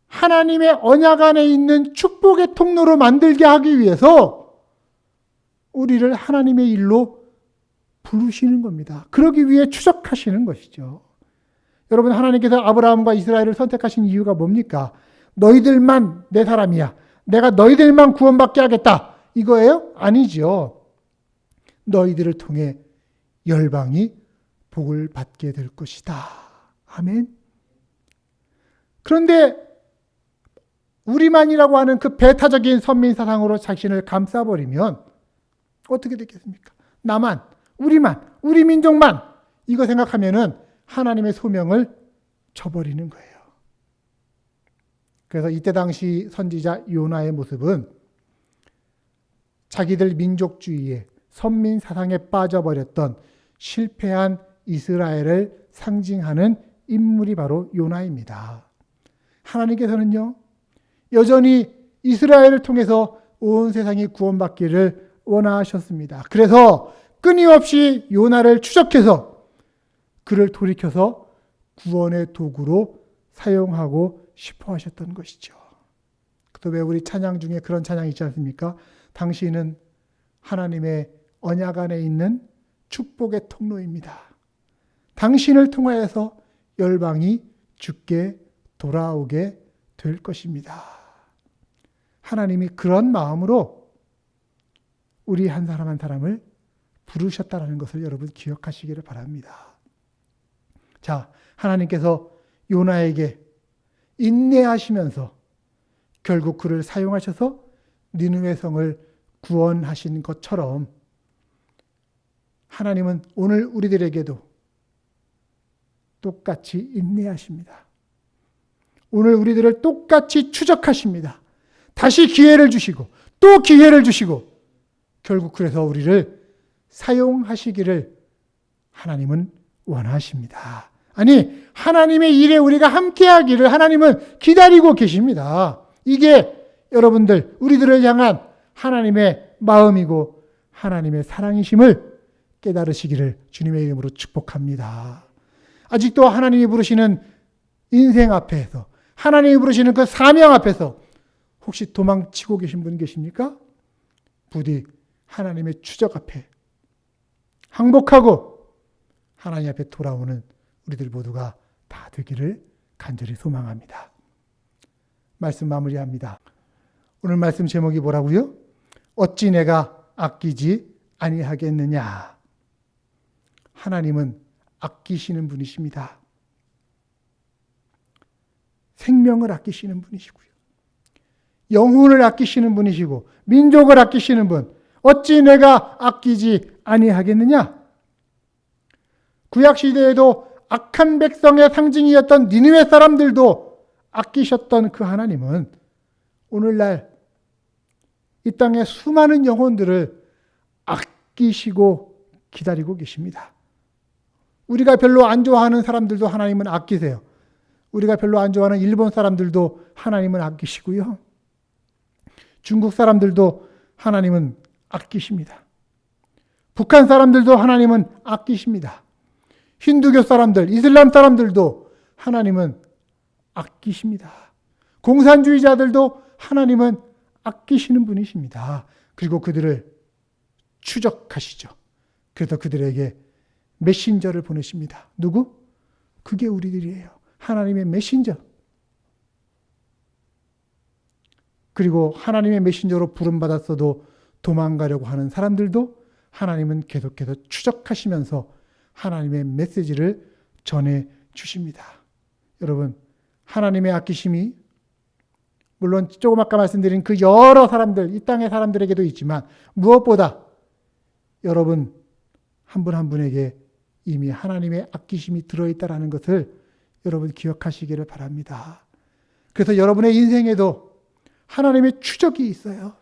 Speaker 1: 하나님의 언약 안에 있는 축복의 통로로 만들게 하기 위해서 우리를 하나님의 일로 부르시는 겁니다. 그러기 위해 추적하시는 것이죠. 여러분, 하나님께서 아브라함과 이스라엘을 선택하신 이유가 뭡니까? 너희들만 내 사람이야. 내가 너희들만 구원받게 하겠다. 이거예요? 아니죠. 너희들을 통해 열방이 복을 받게 될 것이다. 아멘. 그런데 우리만이라고 하는 그 배타적인 선민 사상으로 자신을 감싸버리면 어떻게 되겠습니까? 나만, 우리만, 우리 민족만 이거 생각하면은 하나님의 소명을 저버리는 거예요. 그래서 이때 당시 선지자 요나의 모습은 자기들 민족주의에 선민 사상에 빠져버렸던 실패한 이스라엘을 상징하는 인물이 바로 요나입니다. 하나님께서는요, 여전히 이스라엘을 통해서 온 세상이 구원받기를 원하셨습니다. 그래서 끊임없이 요나를 추적해서 그를 돌이켜서 구원의 도구로 사용하고 싶어 하셨던 것이죠. 또 왜 우리 찬양 중에 그런 찬양이 있지 않습니까? 당신은 하나님의 언약 안에 있는 축복의 통로입니다. 당신을 통하여서 열방이 주께 돌아오게 될 것입니다. 하나님이 그런 마음으로 우리 한 사람 한 사람을 부르셨다는 것을 여러분 기억하시기를 바랍니다. 자, 하나님께서 요나에게 인내하시면서 결국 그를 사용하셔서 니느웨 성을 구원하신 것처럼 하나님은 오늘 우리들에게도 똑같이 인내하십니다. 오늘 우리들을 똑같이 추적하십니다. 다시 기회를 주시고 또 기회를 주시고 결국 그래서 우리를 사용하시기를 하나님은 원하십니다. 아니, 하나님의 일에 우리가 함께하기를 하나님은 기다리고 계십니다. 이게 여러분들, 우리들을 향한 하나님의 마음이고 하나님의 사랑이심을 깨달으시기를 주님의 이름으로 축복합니다. 아직도 하나님이 부르시는 인생 앞에서, 하나님이 부르시는 그 사명 앞에서 혹시 도망치고 계신 분 계십니까? 부디 하나님의 추적 앞에 항복하고 하나님 앞에 돌아오는 우리들 모두가 다 되기를 간절히 소망합니다. 말씀 마무리합니다. 오늘 말씀 제목이 뭐라고요? 어찌 내가 아끼지 아니하겠느냐. 하나님은 아끼시는 분이십니다. 생명을 아끼시는 분이시고요. 영혼을 아끼시는 분이시고 민족을 아끼시는 분. 어찌 내가 아끼지 아니하겠느냐. 구약시대에도 악한 백성의 상징이었던 니느웨 사람들도 아끼셨던 그 하나님은 오늘날 이 땅의 수많은 영혼들을 아끼시고 기다리고 계십니다. 우리가 별로 안 좋아하는 사람들도 하나님은 아끼세요. 우리가 별로 안 좋아하는 일본 사람들도 하나님은 아끼시고요. 중국 사람들도 하나님은 아끼십니다. 북한 사람들도 하나님은 아끼십니다. 힌두교 사람들, 이슬람 사람들도 하나님은 아끼십니다. 공산주의자들도 하나님은 아끼시는 분이십니다. 그리고 그들을 추적하시죠. 그래서 그들에게 메신저를 보내십니다. 누구? 그게 우리들이에요. 하나님의 메신저. 그리고 하나님의 메신저로 부름받았어도 도망가려고 하는 사람들도 하나님은 계속해서 추적하시면서 하나님의 메시지를 전해 주십니다. 여러분, 하나님의 아끼심이 물론 조금 아까 말씀드린 그 여러 사람들, 이 땅의 사람들에게도 있지만 무엇보다 여러분 한 분 한 분에게 이미 하나님의 아끼심이 들어있다는 것을 여러분 기억하시기를 바랍니다. 그래서 여러분의 인생에도 하나님의 추적이 있어요.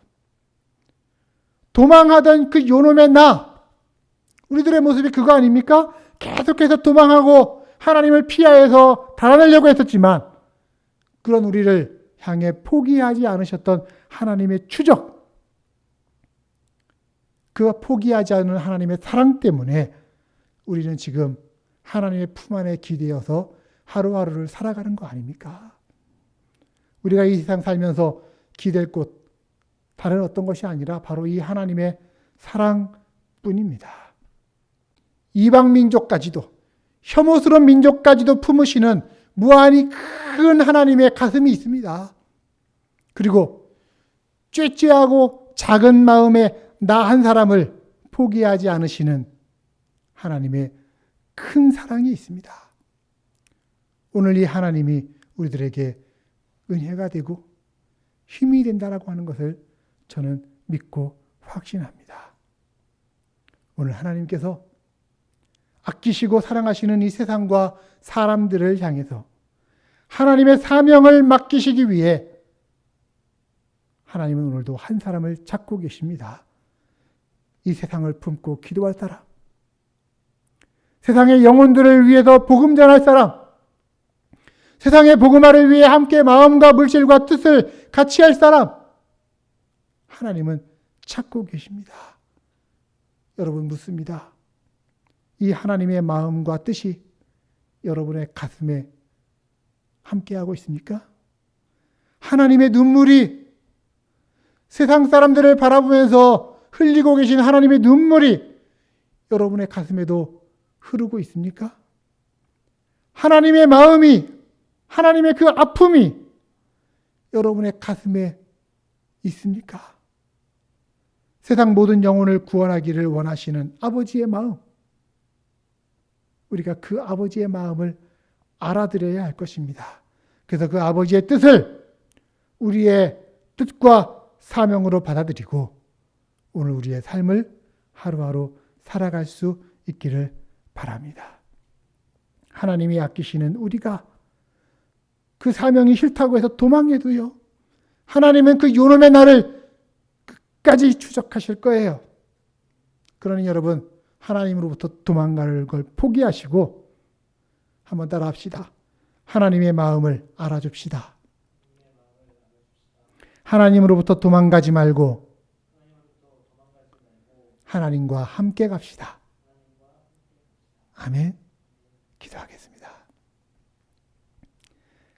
Speaker 1: 도망하던 그 요놈의 나, 우리들의 모습이 그거 아닙니까? 계속해서 도망하고 하나님을 피하여서 달아내려고 했었지만 그런 우리를 향해 포기하지 않으셨던 하나님의 추적, 그 포기하지 않는 하나님의 사랑 때문에 우리는 지금 하나님의 품 안에 기대어서 하루하루를 살아가는 거 아닙니까? 우리가 이 세상 살면서 기댈 곳 다른 어떤 것이 아니라 바로 이 하나님의 사랑뿐입니다. 이방 민족까지도, 혐오스러운 민족까지도 품으시는 무한히 큰 하나님의 가슴이 있습니다. 그리고 쬐쬐하고 작은 마음의 나 한 사람을 포기하지 않으시는 하나님의 큰 사랑이 있습니다. 오늘 이 하나님이 우리들에게 은혜가 되고 힘이 된다라고 하는 것을 저는 믿고 확신합니다. 오늘 하나님께서 아끼시고 사랑하시는 이 세상과 사람들을 향해서 하나님의 사명을 맡기시기 위해 하나님은 오늘도 한 사람을 찾고 계십니다. 이 세상을 품고 기도할 사람, 세상의 영혼들을 위해서 복음 전할 사람, 세상의 복음화를 위해 함께 마음과 물질과 뜻을 같이 할 사람, 하나님은 찾고 계십니다. 여러분 묻습니다. 이 하나님의 마음과 뜻이 여러분의 가슴에 함께하고 있습니까? 하나님의 눈물이 세상 사람들을 바라보면서 흘리고 계신 하나님의 눈물이 여러분의 가슴에도 흐르고 있습니까? 하나님의 마음이, 하나님의 그 아픔이 여러분의 가슴에 있습니까? 세상 모든 영혼을 구원하기를 원하시는 아버지의 마음, 우리가 그 아버지의 마음을 알아들어야 할 것입니다. 그래서 그 아버지의 뜻을 우리의 뜻과 사명으로 받아들이고 오늘 우리의 삶을 하루하루 살아갈 수 있기를 바랍니다. 하나님이 아끼시는 우리가 그 사명이 싫다고 해서 도망해도요, 하나님은 그 요놈의 나를 끝까지 추적하실 거예요. 그러니 여러분, 하나님으로부터 도망갈 걸 포기하시고 한번 따라 합시다. 하나님의 마음을 알아줍시다. 하나님으로부터 도망가지 말고 하나님과 함께 갑시다. 아멘. 기도하겠습니다.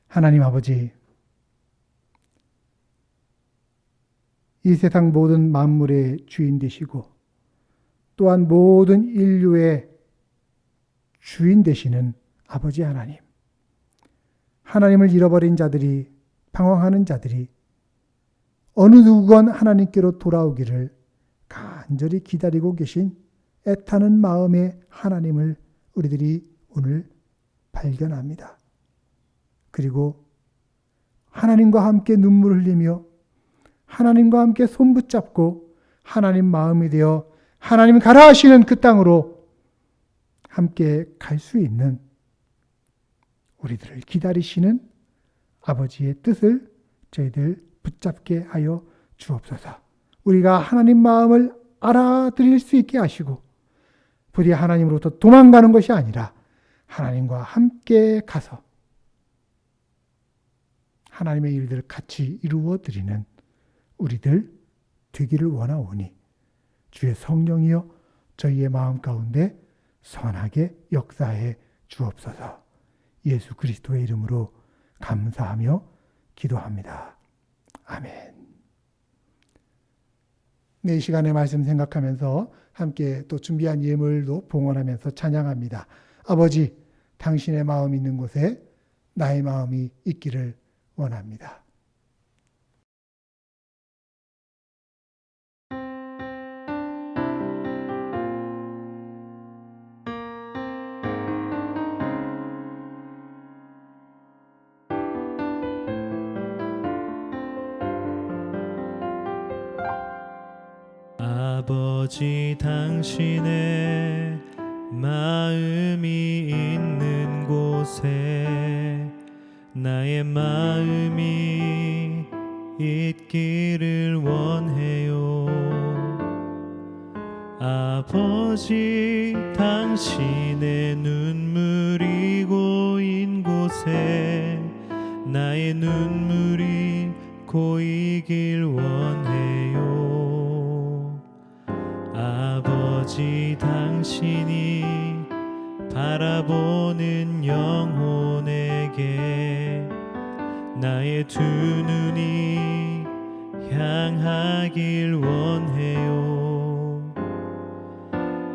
Speaker 1: 하나님 아버지, 이 세상 모든 만물의 주인 되시고 또한 모든 인류의 주인 되시는 아버지 하나님, 하나님을 잃어버린 자들이, 방황하는 자들이 어느 누구건 하나님께로 돌아오기를 간절히 기다리고 계신 애타는 마음의 하나님을 우리들이 오늘 발견합니다. 그리고 하나님과 함께 눈물을 흘리며 하나님과 함께 손 붙잡고 하나님 마음이 되어 하나님 가라 하시는 그 땅으로 함께 갈 수 있는 우리들을 기다리시는 아버지의 뜻을 저희들 붙잡게 하여 주옵소서. 우리가 하나님 마음을 알아들일 수 있게 하시고 부디 하나님으로부터 도망가는 것이 아니라 하나님과 함께 가서 하나님의 일들을 같이 이루어 드리는 우리들 되기를 원하오니 주의 성령이여 저희의 마음 가운데 선하게 역사해 주옵소서. 예수 그리스도의 이름으로 감사하며 기도합니다. 아멘. 네, 이 시간의 말씀 생각하면서 함께 또 준비한 예물도 봉헌하면서 찬양합니다. 아버지, 당신의 마음이 있는 곳에 나의 마음이 있기를 원합니다.
Speaker 2: 아버지 당신의 마음이 있는 곳에 나의 마음이 있기를 원해요. 아버지 당신의 눈물이 고인 곳에 나의 눈물이 고이길 원해요. 아버지 당신이 바라보는 영혼에게 나의 두 눈이 향하길 원해요.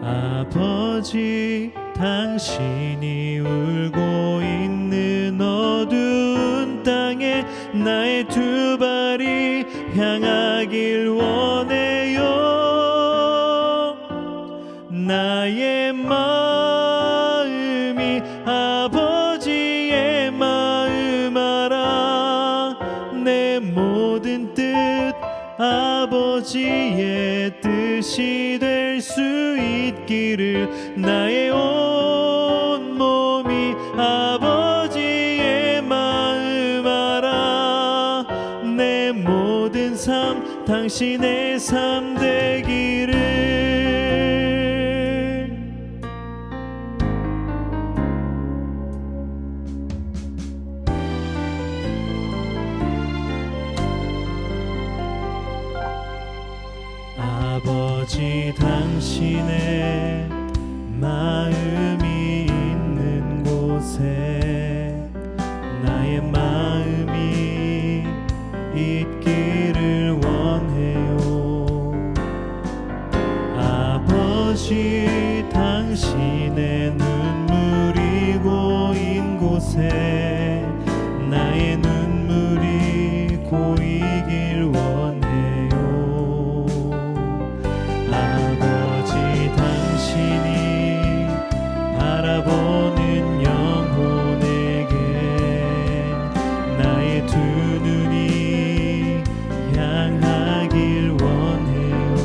Speaker 2: 아버지 당신이 울고 있는 어두운 땅에 나의 두 발이 향하길 원해요. 나의 마음이 아버지의 마음 알아. 내 모든 뜻 아버지의 뜻이 될 수 있기를 나의 온 몸이 아버지의 마음 알아. 내 모든 삶 당신의 삶 되기를. 아버지 당신의 마음이 있는 곳에 나의 마음이 있기를 원해요. 아버지 당신의 눈물이 고인 곳에 나의 눈물이 고이길 원해요. 당신이 바라보는 영혼에게 나의 두 눈이 향하길 원해요.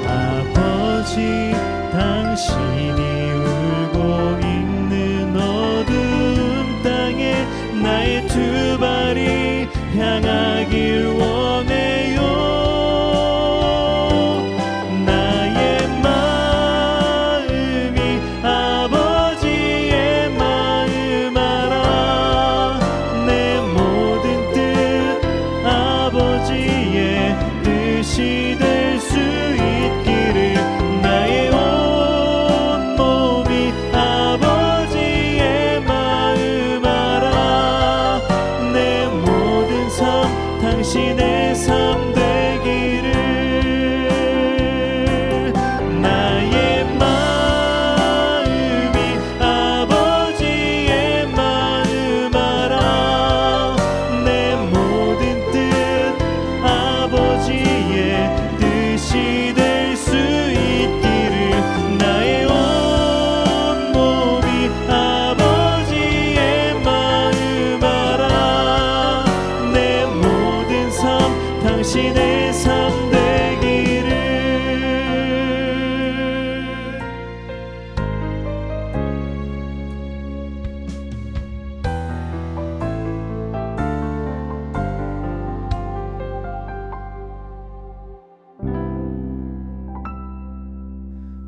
Speaker 2: 아버지 당신이 울고 있는 어두운 땅에 나의 두 발이 향하길 원해요. 당신의 삶 되기를. 나의 마음이 아버지의 마음 알아. 내 모든 뜻 아버지의 뜻이 될 수 있기를. 나의 온 몸이 아버지의 마음 알아. 내 모든 삶 당신의 삶 되기를.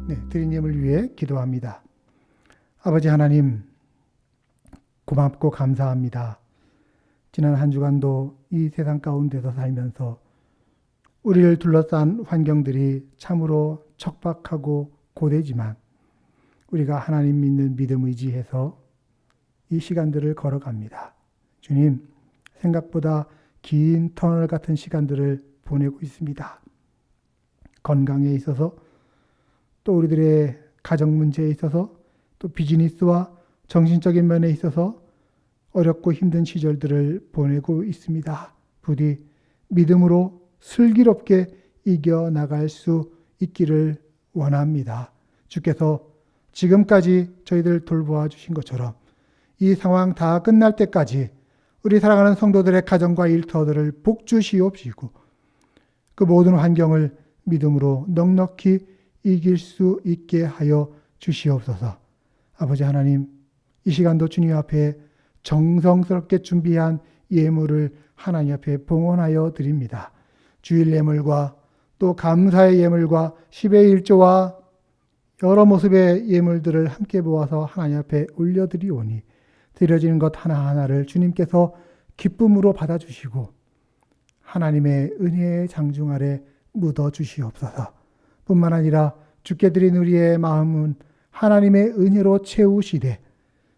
Speaker 1: 네, 드린 예물 위해 기도합니다. 아버지 하나님, 고맙고 감사합니다. 지난 한 주간도 이 세상 가운데서 살면서 우리를 둘러싼 환경들이 참으로 척박하고 고되지만 우리가 하나님 믿는 믿음 의지해서 이 시간들을 걸어갑니다. 주님, 생각보다 긴 터널 같은 시간들을 보내고 있습니다. 건강에 있어서, 또 우리들의 가정 문제에 있어서, 또 비즈니스와 정신적인 면에 있어서 어렵고 힘든 시절들을 보내고 있습니다. 부디 믿음으로 슬기롭게 이겨나갈 수 있기를 원합니다. 주께서 지금까지 저희들 돌보아 주신 것처럼 이 상황 다 끝날 때까지 우리 사랑하는 성도들의 가정과 일터들을 복주시옵시고 그 모든 환경을 믿음으로 넉넉히 이길 수 있게 하여 주시옵소서. 아버지 하나님, 이 시간도 주님 앞에 정성스럽게 준비한 예물을 하나님 앞에 봉헌하여 드립니다. 주일 예물과 또 감사의 예물과 10의 1조와 여러 모습의 예물들을 함께 모아서 하나님 앞에 올려드리오니 드려지는 것 하나하나를 주님께서 기쁨으로 받아주시고 하나님의 은혜의 장중 아래 묻어주시옵소서. 뿐만 아니라 주께 드린 우리의 마음은 하나님의 은혜로 채우시되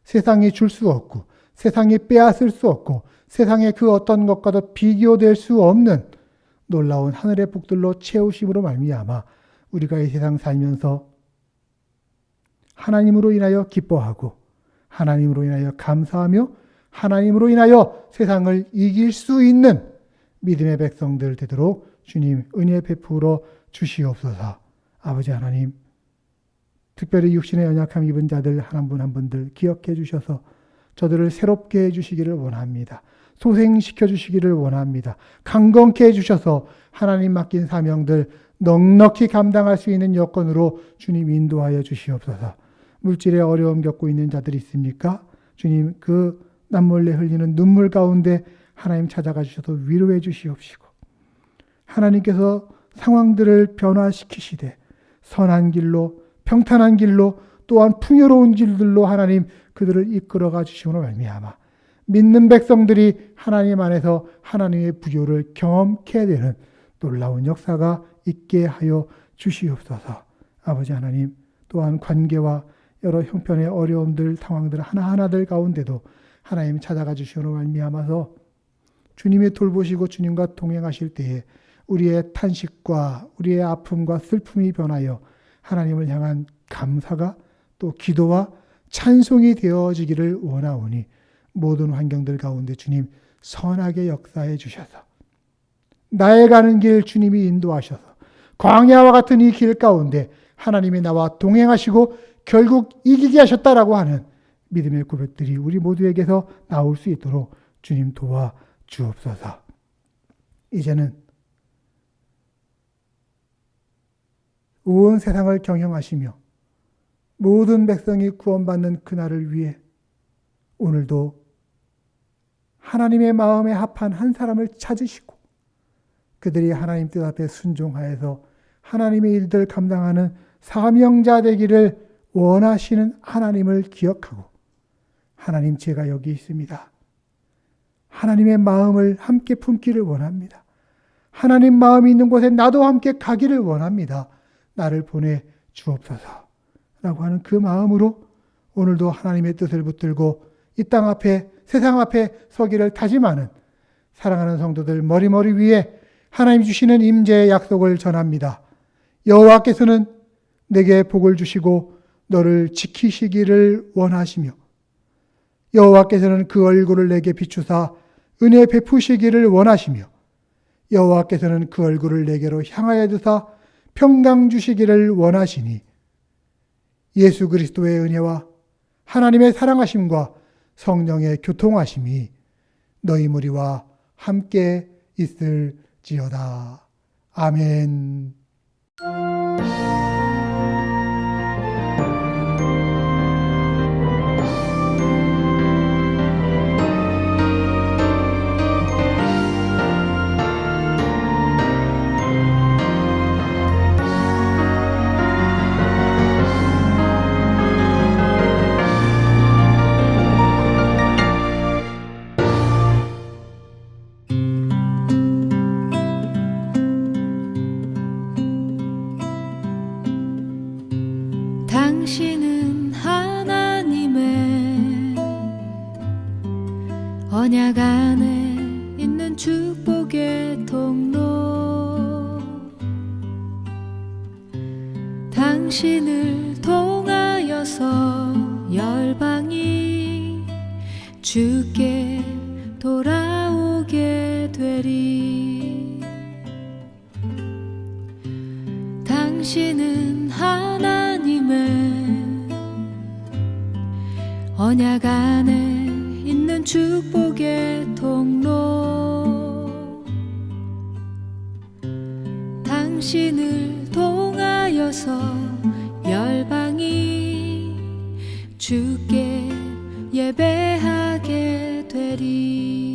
Speaker 1: 세상이 줄 수 없고 세상이 빼앗을 수 없고 세상의 그 어떤 것과도 비교될 수 없는 놀라운 하늘의 복들로 채우심으로 말미암아 우리가 이 세상 살면서 하나님으로 인하여 기뻐하고 하나님으로 인하여 감사하며 하나님으로 인하여 세상을 이길 수 있는 믿음의 백성들 되도록 주님 은혜 베풀어 주시옵소서. 아버지 하나님, 특별히 육신의 연약함 입은 자들 한 분 한 분들 기억해 주셔서 저들을 새롭게 해주시기를 원합니다. 소생시켜 주시기를 원합니다. 강건케 해주셔서 하나님 맡긴 사명들 넉넉히 감당할 수 있는 여건으로 주님 인도하여 주시옵소서. 물질에 어려움 겪고 있는 자들이 있습니까? 주님, 그 남몰래 흘리는 눈물 가운데 하나님 찾아가 주셔서 위로해 주시옵시고 하나님께서 상황들을 변화시키시되 선한 길로 평탄한 길로 또한 풍요로운 길들로 하나님 그들을 이끌어가 주시므로 말미암아 믿는 백성들이 하나님 안에서 하나님의 부요를 경험케 되는 놀라운 역사가 있게 하여 주시옵소서. 아버지 하나님, 또한 관계와 여러 형편의 어려움들, 상황들 하나하나들 가운데도 하나님 찾아가 주시므로 말미암아서 주님이 돌보시고 주님과 동행하실 때에 우리의 탄식과 우리의 아픔과 슬픔이 변하여 하나님을 향한 감사가 또 기도와 찬송이 되어지기를 원하오니 모든 환경들 가운데 주님 선하게 역사해 주셔서 나의 가는 길 주님이 인도하셔서 광야와 같은 이 길 가운데 하나님이 나와 동행하시고 결국 이기게 하셨다라고 하는 믿음의 고백들이 우리 모두에게서 나올 수 있도록 주님 도와 주옵소서. 이제는 온 세상을 경영하시며 모든 백성이 구원받는 그날을 위해 오늘도 하나님의 마음에 합한 한 사람을 찾으시고 그들이 하나님 뜻 앞에 순종하여서 하나님의 일들을 감당하는 사명자 되기를 원하시는 하나님을 기억하고 하나님, 제가 여기 있습니다. 하나님의 마음을 함께 품기를 원합니다. 하나님 마음이 있는 곳에 나도 함께 가기를 원합니다. 나를 보내 주옵소서 라고 하는 그 마음으로 오늘도 하나님의 뜻을 붙들고 이 땅 앞에 세상 앞에 서기를 다짐하는 사랑하는 성도들 머리머리 위에 하나님 주시는 임재의 약속을 전합니다. 여호와께서는 내게 복을 주시고 너를 지키시기를 원하시며 여호와께서는 그 얼굴을 내게 비추사 은혜 베푸시기를 원하시며 여호와께서는 그 얼굴을 내게로 향하여 두사 평강 주시기를 원하시니 예수 그리스도의 은혜와 하나님의 사랑하심과 성령의 교통하심이 너희 무리와 함께 있을지어다. 아멘.
Speaker 4: 언약 안에 있는 축복의 통로, 당신을 통하여서 열방이 주께 돌아오게 되리. 당신은 하나님의 언약 안에 있는 축복의 통로, 당신을 통하여서 열방이 주께 예배하게 되리.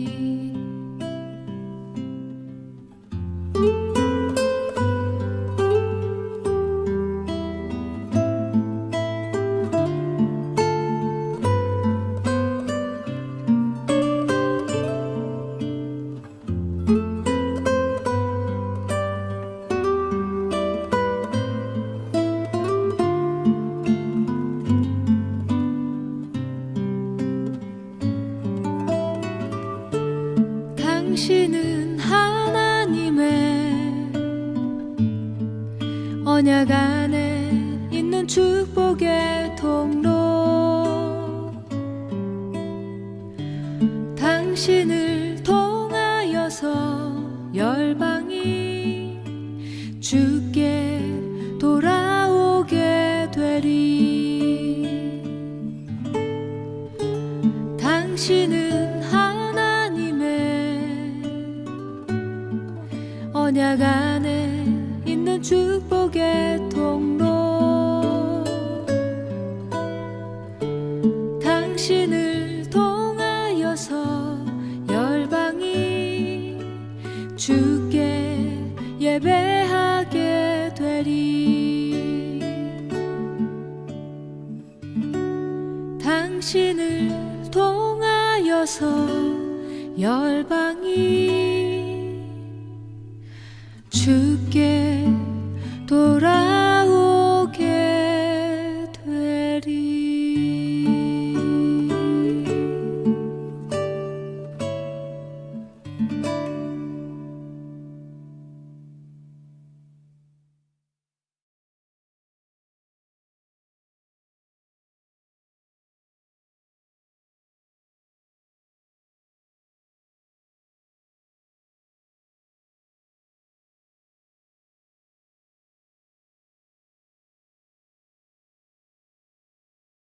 Speaker 4: 당신은 하나님의 언약 안에 있는 축복의 통로, 당신을 통하여서 열방이 주께 돌아오게 되리. 당신은 언약 안에 있는 축복의 통로, 당신을 통하여서 열방이 주께 예배하게 되리. 당신을 통하여서 열방이 주께